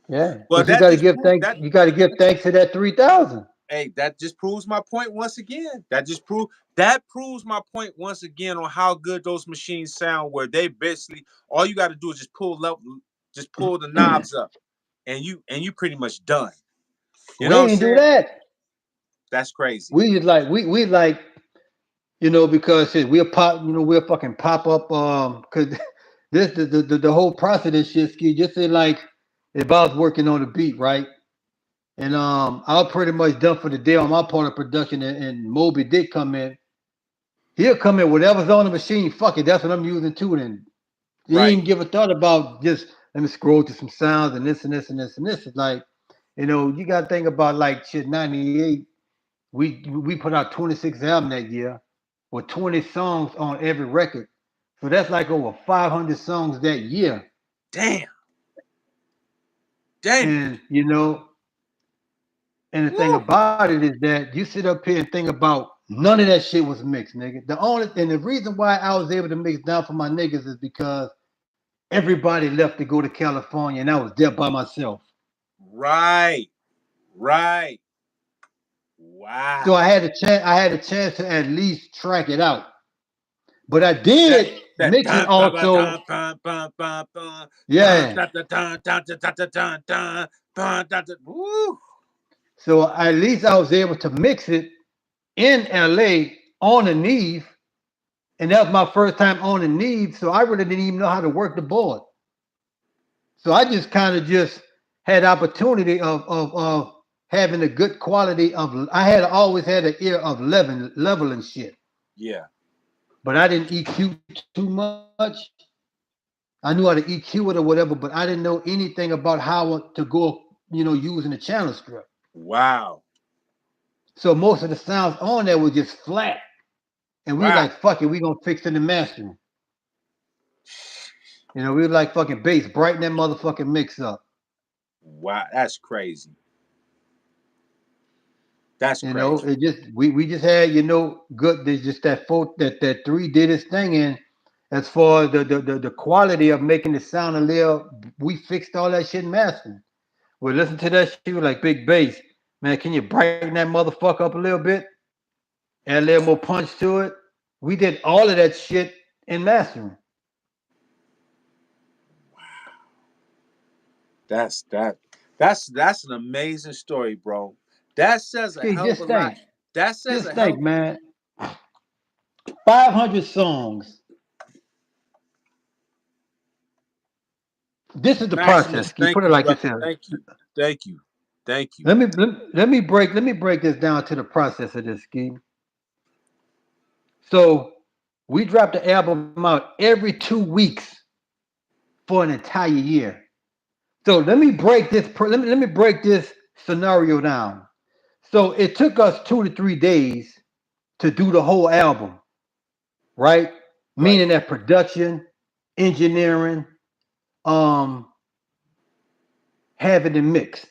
Yeah. Well, But you that gotta just give proved thanks that. you gotta give thanks to that 3000. Hey, that just proves my point once again. That proves my point once again on how good those machines sound. Where they basically all you got to do is just pull the knobs up, and you pretty much done. You We know what I'm ain't do saying? that. That's crazy. We just like we like because shit, we'll pop, we'll fucking pop up, cause this the whole process of this shit, ski, just say like if I was working on the beat, right? And I was pretty much done for the day on my part of production and Moby did come in. He'll come in, whatever's on the machine, fuck it, that's what I'm using too. Then he didn't Right. even give a thought about just let me scroll to some sounds and this and this and this and this. It's like, you gotta think about like shit 98. We put out 26 albums that year with 20 songs on every record. So that's like over 500 songs that year. Damn. Damn. And and the thing Woo. about it is that you sit up here and think about none of that shit was mixed, nigga. The reason why I was able to mix down for my niggas is because everybody left to go to California and I was there by myself. Right. Right. So Wow. I had a chance to at least track it out. But I That did that mix it dun dun dun also. dun dun dun dun dun dun Yeah. dun dun dun dun dun dun dun dun. Woo. So at least I was able to mix it in LA on a Neve. And that was my first time on a Neve. So I really didn't even know how to work the board. So I just kind of just had opportunity of having a good quality of I had always had an ear of leveling shit. Yeah. But I didn't EQ too much. I knew how to EQ it or whatever, but I didn't know anything about how to go, using the channel strip. Wow. So most of the sounds on there were just flat. And we were Wow. like, fuck it, we gonna fix it in mastering. We were like fucking bass, brighten that motherfucking mix up. Wow. That's crazy. That's crazy. It just we just had, good. There's just that three did its thing, and as far as the quality of making it sound a little, we fixed all that shit in mastering. We listen to that shit, we like big bass, man. Can you brighten that motherfucker up a little bit, add a little more punch to it? We did all of that shit in mastering. That's that. That's an amazing story, bro. That says a Ski, hell of a just lot. think, That says just a hell think, of. man. 500 songs. This is the process. Maximus, Ski, thank put it you, like this brother. here. Thank you. Thank you. Thank you. Let me break this down to the process of this, Ski. So we dropped the album out every 2 weeks for an entire year. So let me break this scenario down. So it took us 2 to 3 days to do the whole album, right? Right. Meaning that production, engineering, um, having it mixed.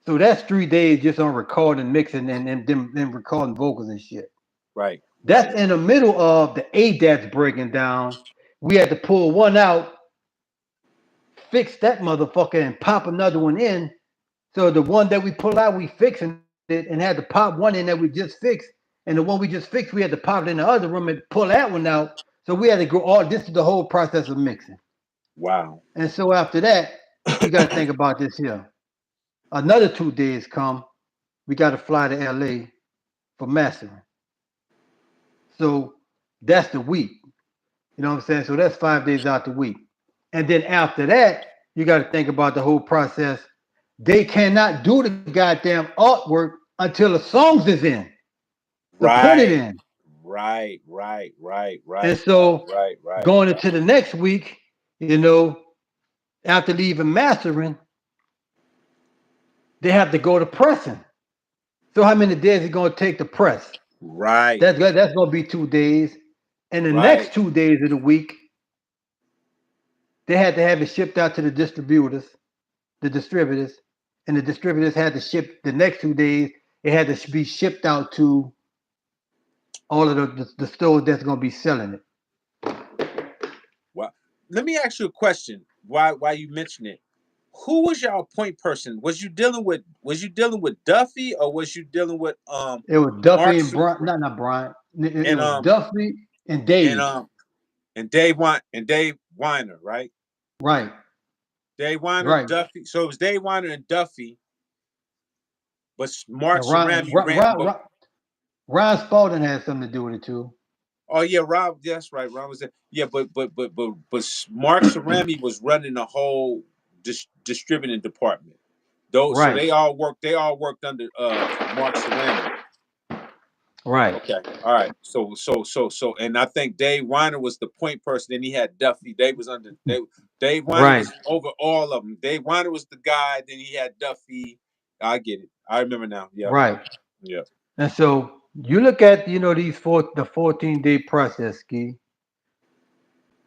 So that's 3 days just on recording, mixing, and then recording vocals and shit. Right. That's in the middle of the ADATs breaking down. We had to pull one out, fix that motherfucker, and pop another one in. So the one that we pull out, we fixing it and had to pop one in that we just fixed. And the one we just fixed, we had to pop it in the other room and pull that one out. So we had to go all this is the whole process of mixing. Wow. And so after that, you got to think about this here. Another 2 days come, we got to fly to LA for mastering. So that's the week. You know what I'm saying? So that's 5 days out the week. And then after that, you got to think about the whole process. They cannot do the goddamn artwork until the songs is in to put it Right. in. Right. Right. Right. And Right. Right. so Right. Right. going into the next week, after leaving mastering, they have to go to pressing. So how many days is it going to take to press? Right. That's going to be 2 days. And the Right. next 2 days of the week, they had to have it shipped out to the distributors, and the distributors had to ship the next 2 days. It had to be shipped out to all of the stores that's going to be selling it. Well, let me ask you a question. Why you mention it? Who was your point person? Was you dealing with Duffy, or was you dealing with It was Duffy Mark and Brian, not Brian. It and was Duffy and and Dave. Dave Weiner, right? Right, Dave Weiner, right. Duffy. So it was Dave Weiner and Duffy, but Mark And Cerami ran. But Ron Spalding had something to do with it too. oh yeah, Rob. That's right. Rob was there. Yeah, but Mark Cerami was running the whole distributing department. Those, so Right, they all worked under Mark Cerami. right, Okay. All right. And I think Dave Weiner was the point person. Then he had Duffy. Dave Weiner right, was over all of them. Dave Weiner was the guy. Then he had Duffy. I get it. I remember now. Yep. right. Yep. And so you look at the 14-day process, Ski,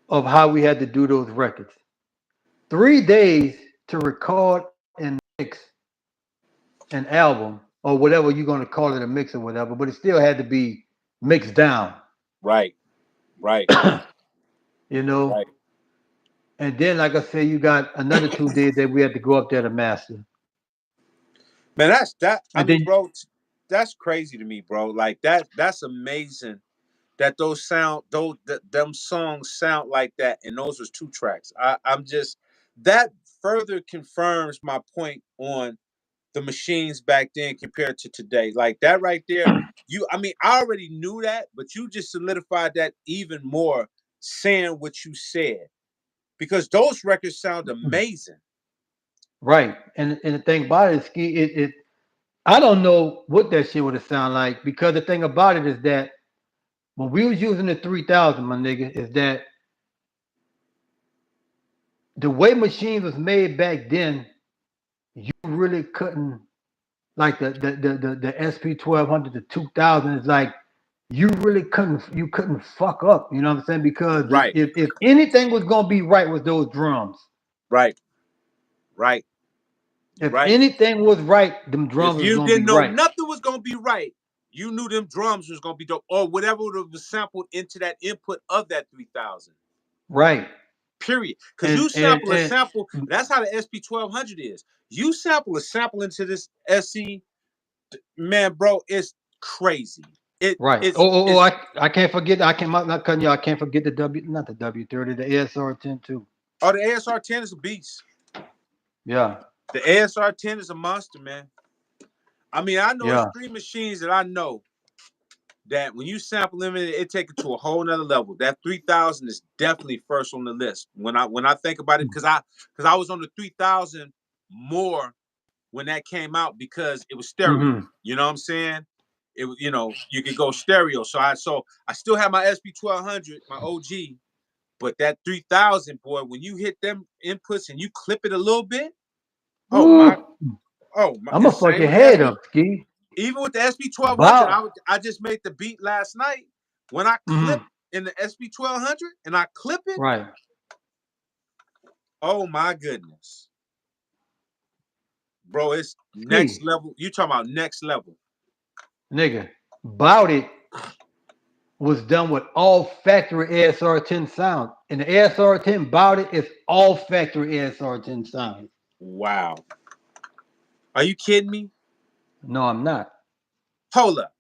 of how we had to do those records. 3 days to record and mix an album or whatever you're going to call it, a mix or whatever, but it still had to be mixed down, Right. Right. you know. Right. And then, like I said, you got another 2 days that we had to go up there to master. Man, that's that. And I then, mean, bro, that's crazy to me, bro. Like that. That's amazing. That them songs sound like that, and those was 2 tracks. I'm just that further confirms my point on the machines back then compared to today. Like that right there, I mean, I already knew that, but you just solidified that even more saying what you said. Because those records sound amazing. right. And the thing about it, Ski, I don't know what that shit would have sounded like because the thing about it is that when we was using the 3000, my nigga, is that the way machines was made back then, you really couldn't like the SP1200, the 2000 is like you couldn't fuck up. You know what I'm saying? Because Right, if anything was gonna be right with those drums, right, right, if right. anything was right, them If drums was you gonna be didn't know right. nothing was gonna be right, you knew them drums was gonna be dope, or whatever was sampled into that input of that 3000. Right. Period. Because And you and sample a and sample. That's how the SP1200 is. You sample a sample into this SC, man, bro. It's crazy. It right. it's I can't forget. I can't not cutting you. I can't forget the not the W30, the ASR10 too. oh, the ASR10 is a beast. Yeah. The ASR10 is a monster, man. I mean, I know it's Yeah. three machines that I know that when you sample them, it take it to a whole nother level. That 3000 is definitely first on the list when I think about it, because I was on the 3000 more when that came out because it was stereo. Mm-hmm. You know what I'm saying? You could go stereo. So I still have my SP1200, my OG, but that 3000, boy, when you hit them inputs and you clip it a little bit, oh my, Ooh, oh my, I'm and gonna fuck same your with the head SP. up, Ski. Even with the SP1200, Bow. I just made the beat last night. When I clip Mm-hmm. in the SP1200 and I clip it, Right. oh my goodness, bro, it's next Ski, level. You talking about next level? nigga. Bout it. was done with all factory ASR10 sounds. And the ASR10 about it is all factory ASR10 sounds. Wow. Are you kidding me? No, I'm not. Hold up.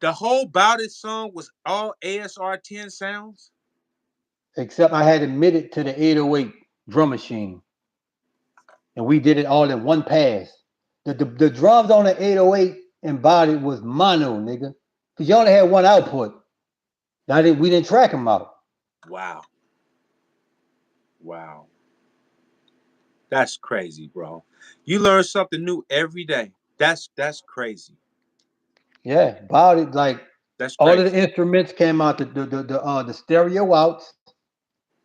The whole Bout It song was all ASR 10 sounds? Except I had admitted to the 808 drum machine. And we did it all in one pass. The drums on the 808 and body was mono, nigga. Because you only had one output. We didn't track them out. Wow. Wow. That's crazy, bro. You learn something new every day. That's crazy. Yeah, body like That's all of crazy. the instruments came out the stereo outs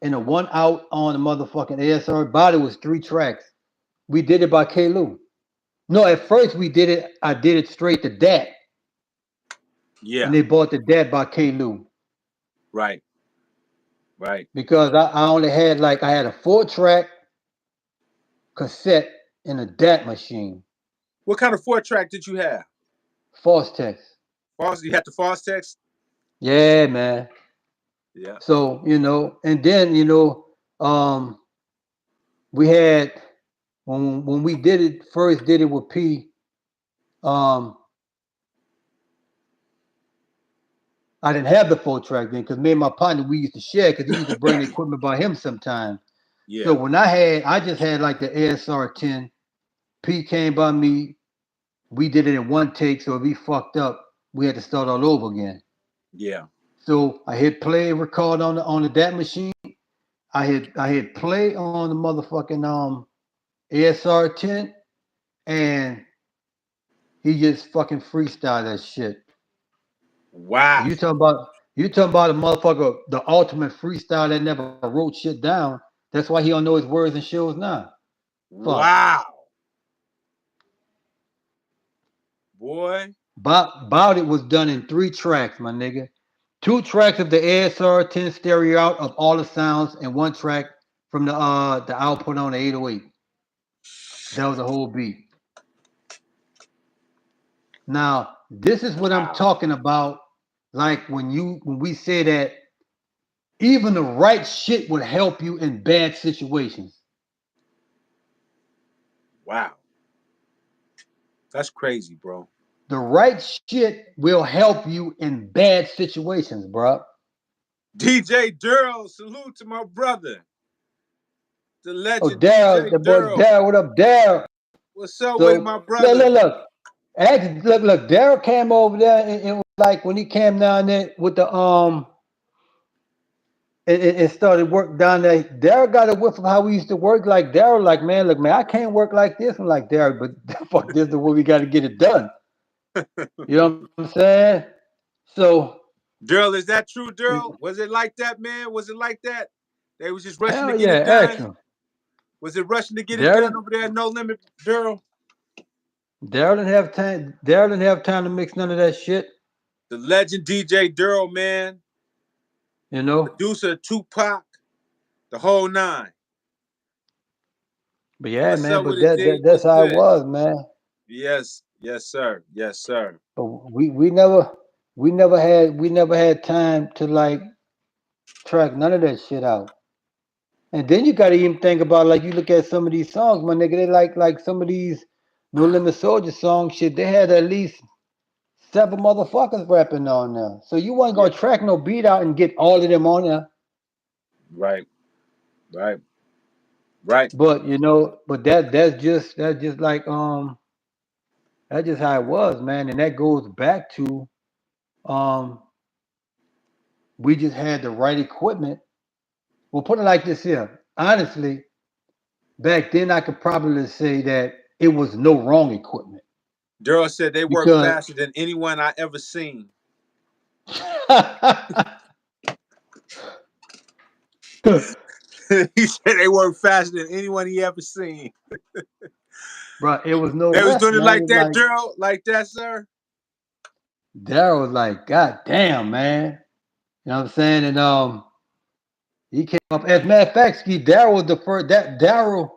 and the one out on the motherfucking ASR body was 3 tracks. We did it by K. Lou. No, at first we did it. I did it straight to Dat, and Yeah. they bought the Dat by K. Lou Right. Right. because I only had I had a 4 track cassette in a Dat machine, What kind of 4 track did you have? Fostex. You had the Fostex? Yeah, man. Yeah. So and then we had when we did it with P. Um, I didn't have the 4 track then because me and my partner we used to share because he used to bring the equipment by him sometimes. So Yeah. when I just had like the ASR 10. P came by me. We did it in one take, so if he fucked up, we had to start all over again. Yeah. So I hit play and record on the DAT machine. I hit play on the motherfucking ASR 10, and he just fucking freestyle that shit. And Wow. you talking about a motherfucker, the ultimate freestyle that never wrote shit down. That's why he don't know his words and shows now. Fuck. Wow. Boy. About It was done in 3 tracks, my nigga. 2 tracks of the ASR 10 stereo out of all the sounds, and 1 track from the output on the 808. That was a whole beat. Now, this is what I'm Wow. talking about. Like when we say that even the right shit would help you in bad situations. Wow. That's crazy, bro. The right shit will help you in bad situations, bro. DJ Durrell, salute to my brother, the Oh, legend Daryl, DJ the boy Durrell. Daryl, what up, Daryl? What's up with it, So my look, brother? look, look. Look, Daryl came over there and it was like when he came down there with the and started work down there. Daryl got a whiff of how we used to work. Like Daryl, like man, look, man, I can't work like this. I'm like Daryl, but fuck, this is the way we got to get it done. You know what I'm saying? So Durrell, is that true, Durrell? Was it like that, man? Was it like that? They was just rushing to hell get yeah, it done? excellent. Was it rushing to get it done Daryl, over there at No Limit, Durrell? Daryl didn't have time. Daryl didn't have time to mix none of that shit. The legend DJ Durrell, man. You know. Producer Tupac, the whole nine. But yeah, What's man. up with But it, that, that D? that's What's how it good? was, man. Yes, yes, sir. Yes, sir. But we never had time to track none of that shit out. And then you gotta even think about like you look at some of these songs, my nigga, they like some of these No Limit Soldier songs, shit, they had at least 7 motherfuckers rapping on there. So you wasn't Yeah, gonna track no beat out and get all of them on there. right, right, right. But but that's just that's just how it was, man. And that goes back to um we just had the right equipment. Well, put it like this here. Honestly, back then I could probably say that it was no wrong equipment Durrell said they work because faster than anyone I ever seen. He said they work faster than anyone he ever seen. bro, it was no They was less, doing it man. like It's that, like Durrell, like that, sir. Daryl was like, God damn, man. You know what I'm saying? And he came up. As a matter of fact, Ski Daryl was the first. That Daryl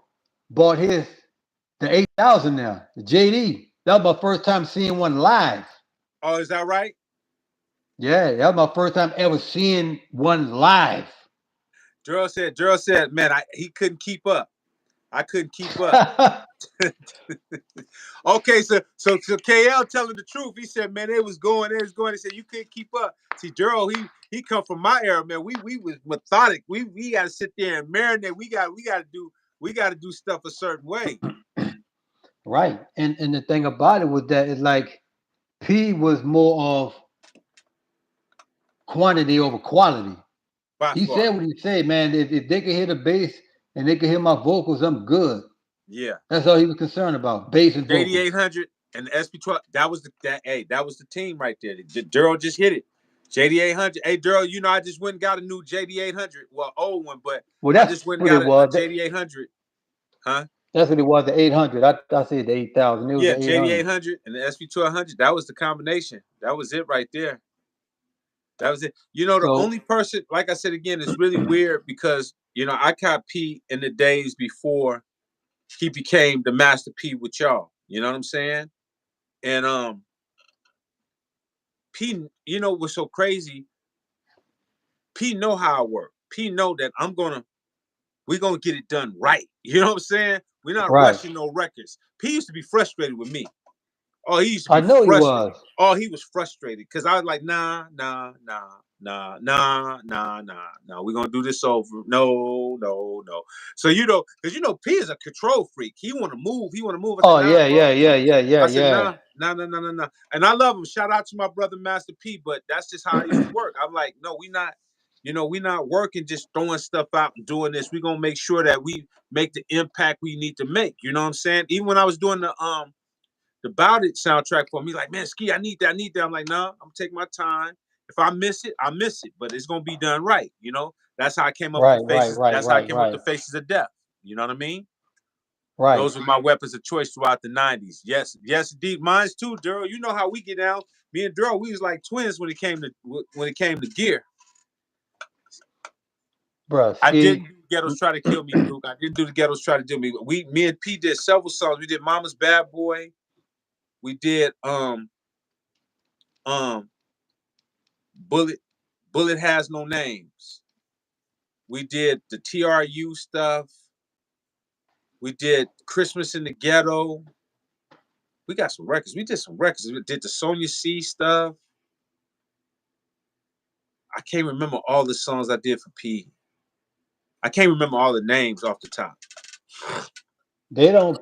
bought the 8000 now, the JD. That was my first time seeing one live. Oh, is that right? Yeah, that was my first time ever seeing one live. Gerald said, man, he couldn't keep up. I couldn't keep up. Okay, so KL telling the truth. He said, man, it was going. He said, you couldn't keep up. See, Gerald, he come from my era, man. We was methodic. We got to sit there and marinate. We got to do stuff a certain way. Right. And the thing about it was that it's like P was more of quantity over quality. By He far, said what he said, man. If they could hear the bass and they could hear my vocals, I'm good. yeah. That's all he was concerned about, bass and vocals. JD 800 and the SP12. That was the team right there. Daryl just hit it. JD 800. Hey, Daryl, you know I just went and got a new JD 800. Well, old one, but Well, I that's just went and what it got a was. JD 800. Huh? That's what it was. The 800. I said the 8,000. It was Yeah, the JD 800. 800 and the SP1200. That was the combination. That was it right there. That was it. You know, the So only person, like I said again, it's really weird because I caught P in the days before he became the Master P with y'all. You know what I'm saying? And P, what's so crazy? P know how I work. P know that we're gonna get it done right. You know what I'm saying? We're not right. rushing no records. P used to be frustrated with me. Oh, he used to I be know he frustrated. was. Oh, he was frustrated because I was like, nah, nah, nah, nah, nah, nah, nah, nah. We're gonna do this over. No, no, no. So because P is a control freak. He want to move. He want to move. I said, Oh nah, yeah, bro. yeah, yeah, yeah, yeah, I said, yeah. nah, nah, nah, nah, nah, nah. And I love him. Shout out to my brother Master P. But that's just how I used to work. I'm like, no, we not. We not working just throwing stuff out and doing this. We're gonna make sure that we make the impact we need to make. You know what I'm saying? Even when I was doing the Bout It soundtrack for me, like, man, Ski, I need that. I'm like, nah, I'm taking my time. If I miss it, I miss it, but it's gonna be done right. That's how I came up with Right, the right, faces. right, That's how I right, came up right, with the faces of death. You know what I mean? right. Those were my weapons of choice throughout the '90s. Yes, yes, indeed, mine's too, Daryl. You know how we get down. Me and Daryl, we was like twins when it came to gear. Bruh, I didn't see, do Ghettos Try to Kill Me, Duke. I didn't do the Ghettos Try to Kill Me. Me and P did several songs. We did Mama's Bad Boy. We did um Bullet Bullet Has No Names. We did the TRU stuff. We did Christmas in the Ghetto. We got some records. We did some records. We did the Sonia C stuff. I can't remember all the songs I did for P. I can't remember all the names off the top.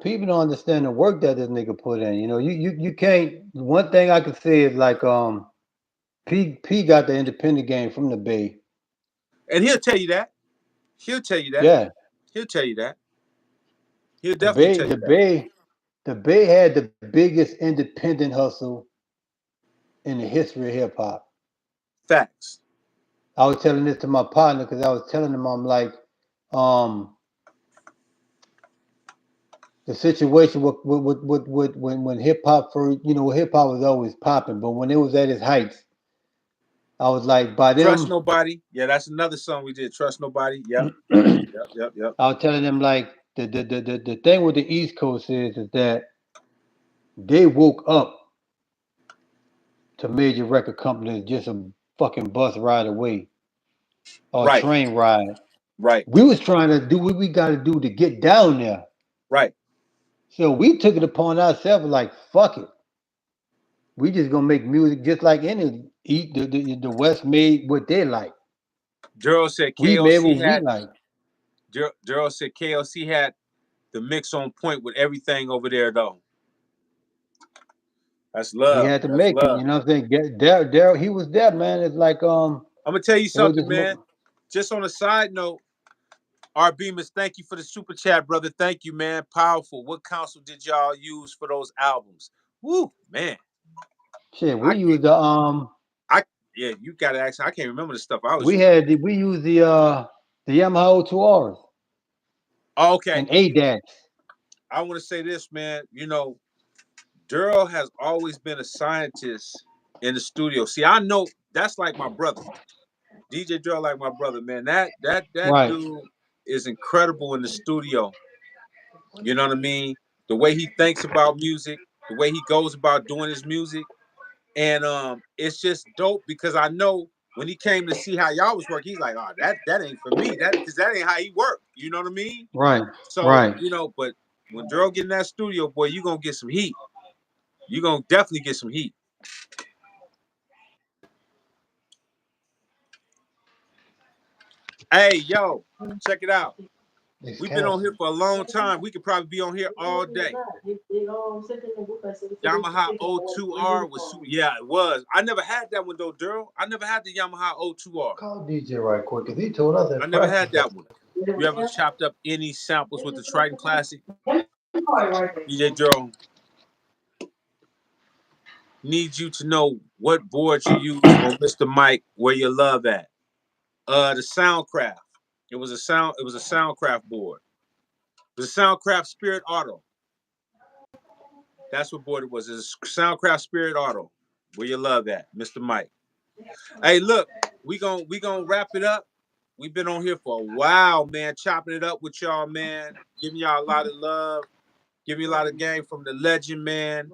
people don't understand the work that this nigga put in. You can't. One thing I can say is like P got the independent game from the Bay. And he'll tell you that. He'll tell you that. Yeah, He'll tell you that. He'll the definitely Bay, tell the you that. Bay, the Bay had the biggest independent hustle in the history of hip hop. Facts. I was telling this to my partner because I was telling him I'm like, um, the situation with when hip hop for hip hop was always popping, but when it was at its heights, I was like, by Trust them, Nobody. Yeah, that's another song we did. Trust Nobody. Yep. Yep. I Yep. Yep. Yep. was telling them like the thing with the East Coast is that they woke up to major record companies just a fucking bus ride away or Right. train ride. Right. We was trying to do what we got to do to get down there. Right. So we took it upon ourselves like, fuck it. We just gonna make music just like any the West made what they like. Daryl said We made KOC what we had like. Daryl said KOC had the mix on point with everything over there though. That's He love. had to That's make it. love. You know what I'm saying? Daryl, he was there, man. It's like I'm gonna tell you it was something, just man. Just on a side note, R. Bemis, thank you for the super chat, brother. Thank you, man. Powerful. What console did y'all use for those albums? Woo, man. shit. I We can't. used the I Yeah. You gotta ask. I can't remember the stuff I was using. we used the Yamaha 2Rs Oh, okay. and ADATs. I want to say this, man. Daryl has always been a scientist in the studio. See, I know that's like my brother. DJ Daryl, like my brother, man. That Right. dude is incredible in the studio. You know what I mean? The way he thinks about music, the way he goes about doing his music. And it's just dope because I know when he came to see how y'all was working, he's like, oh, that ain't for me. That because that ain't how he worked. You know what I mean? Right. So, Right. you know, but when Daryl get in that studio, boy, you gonna get some heat. You gonna definitely get some heat. Hey, yo, check it out. It's We've been on here casting. for a long time. We could probably be on here all day. Yamaha O2R was super. Yeah, it was. I never had that one though, Daryl. I never had the Yamaha O2R. Call DJ right quick, cause he told us I at never practice had that. that one. You ever chopped up any samples with the Triton Classic? DJ Daryl, need you to know what board you use on Mr. Mike, where your love at. The Soundcraft. It was a Soundcraft board. It was a Soundcraft Spirit Auto. That's what board it was. It's a Soundcraft Spirit Auto. Where your love at, Mr. Mike. Hey, look, we gonna wrap it up. We've been on here for a while, man, chopping it up with y'all, man, giving y'all a lot of love, giving you a lot of game from the legend, man.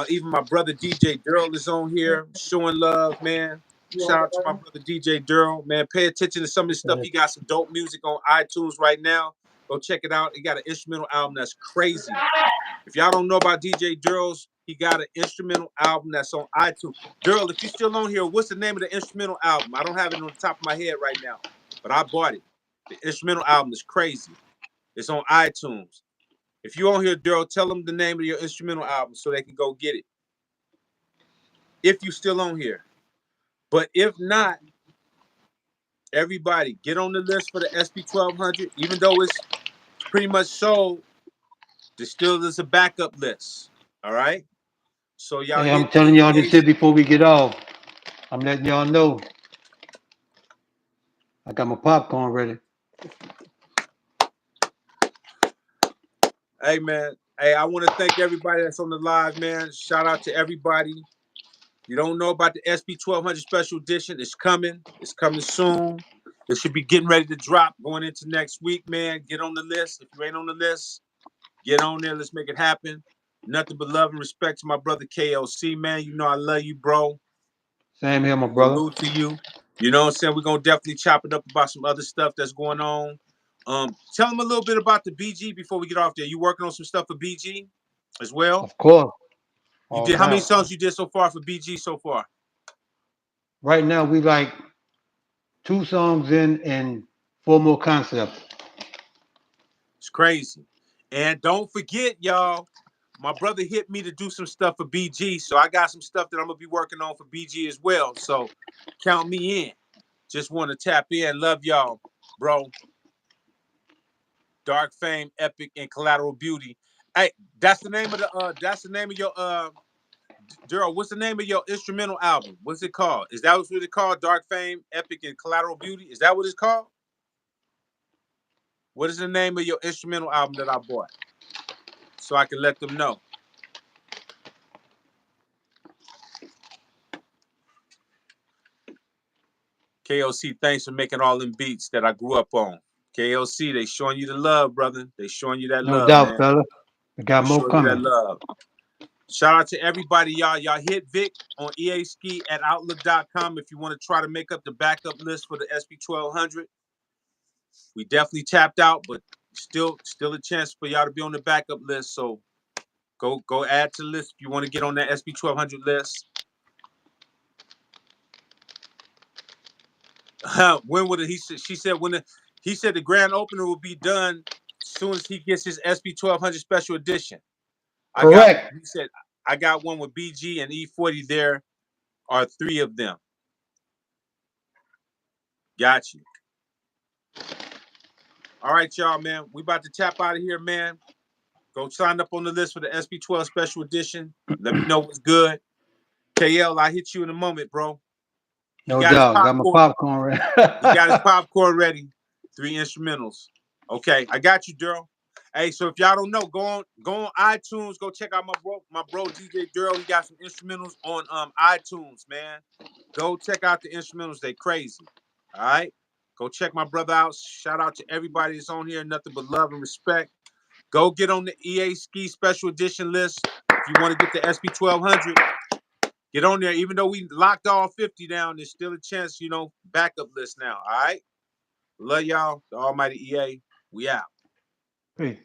Even my brother DJ Durrell is on here showing love, man. Shout out to my brother DJ Durrell, man. Pay attention to some of this stuff. He got some dope music on iTunes right now. Go check it out. He got an instrumental album that's crazy. If y'all don't know about DJ Durrell's, he got an instrumental album that's on iTunes. Durrell, if you're still on here, what's the name of the instrumental album? I don't have it on the top of my head right now, but I bought it. The instrumental album is crazy. It's on iTunes. If you're on here, Durrell, tell them the name of your instrumental album so they can go get it. If you're still on here. But if not, everybody get on the list for the SP1200. Even though it's pretty much sold, there still is a backup list. All right? So y'all Hey, I'm hit telling y'all this EASKI. shit before we get off. I'm letting y'all know. I got my popcorn ready. Hey man, hey, I want to thank everybody that's on the live, man. Shout out to everybody. You don't know about the SP1200 special edition? It's coming. It's coming soon. It should be getting ready to drop going into next week, man. Get on the list. If you ain't on the list, get on there. Let's make it happen. Nothing but love and respect to my brother KLC, man. You know I love you, bro. Same here, my brother. Salute to you. You know what I'm saying? We're gonna definitely chop it up about some other stuff that's going on. Tell them a little bit about the BG before we get off there. You working on some stuff for BG as well? Of course. You All did how many time. songs you did so far for BG so far? Right now, we like 2 songs in and 4 more concepts. It's crazy. And don't forget, y'all, my brother hit me to do some stuff for BG. So I got some stuff that I'm gonna be working on for BG as well. So count me in. Just want to tap in. Love y'all, bro. Dark Fame, Epic, and Collateral Beauty. Hey, that's the name of your Daryl, what's the name of your instrumental album? What's it called? Is that what it's called? Dark Fame, Epic, and Collateral Beauty? Is that what it's called? What is the name of your instrumental album that I bought? So I can let them know. KOC, thanks for making all them beats that I grew up on. KOC, they showing you the love, brother. They showing you that No love, doubt, man. fella. We got They more showing you that coming. love. Shout out to everybody, y'all. Y'all hit Vic on EASKI at Outlook.com if you want to try to make up the backup list for the SP1200. We definitely tapped out, but still a chance for y'all to be on the backup list. So go add to the list if you want to get on that SP1200 list. When would it, she said he said the grand opener will be done as soon as he gets his SP1200 special edition. Correct. He said I got one with BG and E40. There are 3 of them. Got you. All right, y'all, man. We about to tap out of here, man. Go sign up on the list for the SP12 special edition. Let me know what's good. KL, I hit you in a moment, bro. He No got his doubt. Got my popcorn. popcorn ready. He got his popcorn ready. 3 instrumentals. Okay, I got you, Daryl. Hey, so if y'all don't know, go on iTunes. Go check out my bro DJ Daryl. He got some instrumentals on iTunes, man. Go check out the instrumentals. They crazy. All right. Go check my brother out. Shout out to everybody that's on here. Nothing but love and respect. Go get on the EASKI special edition list. If you want to get the SP1200, Get on there. Even though we locked all 50 down, there's still a chance, you know, backup list now. All right. Love y'all. The almighty EA. We out. Peace.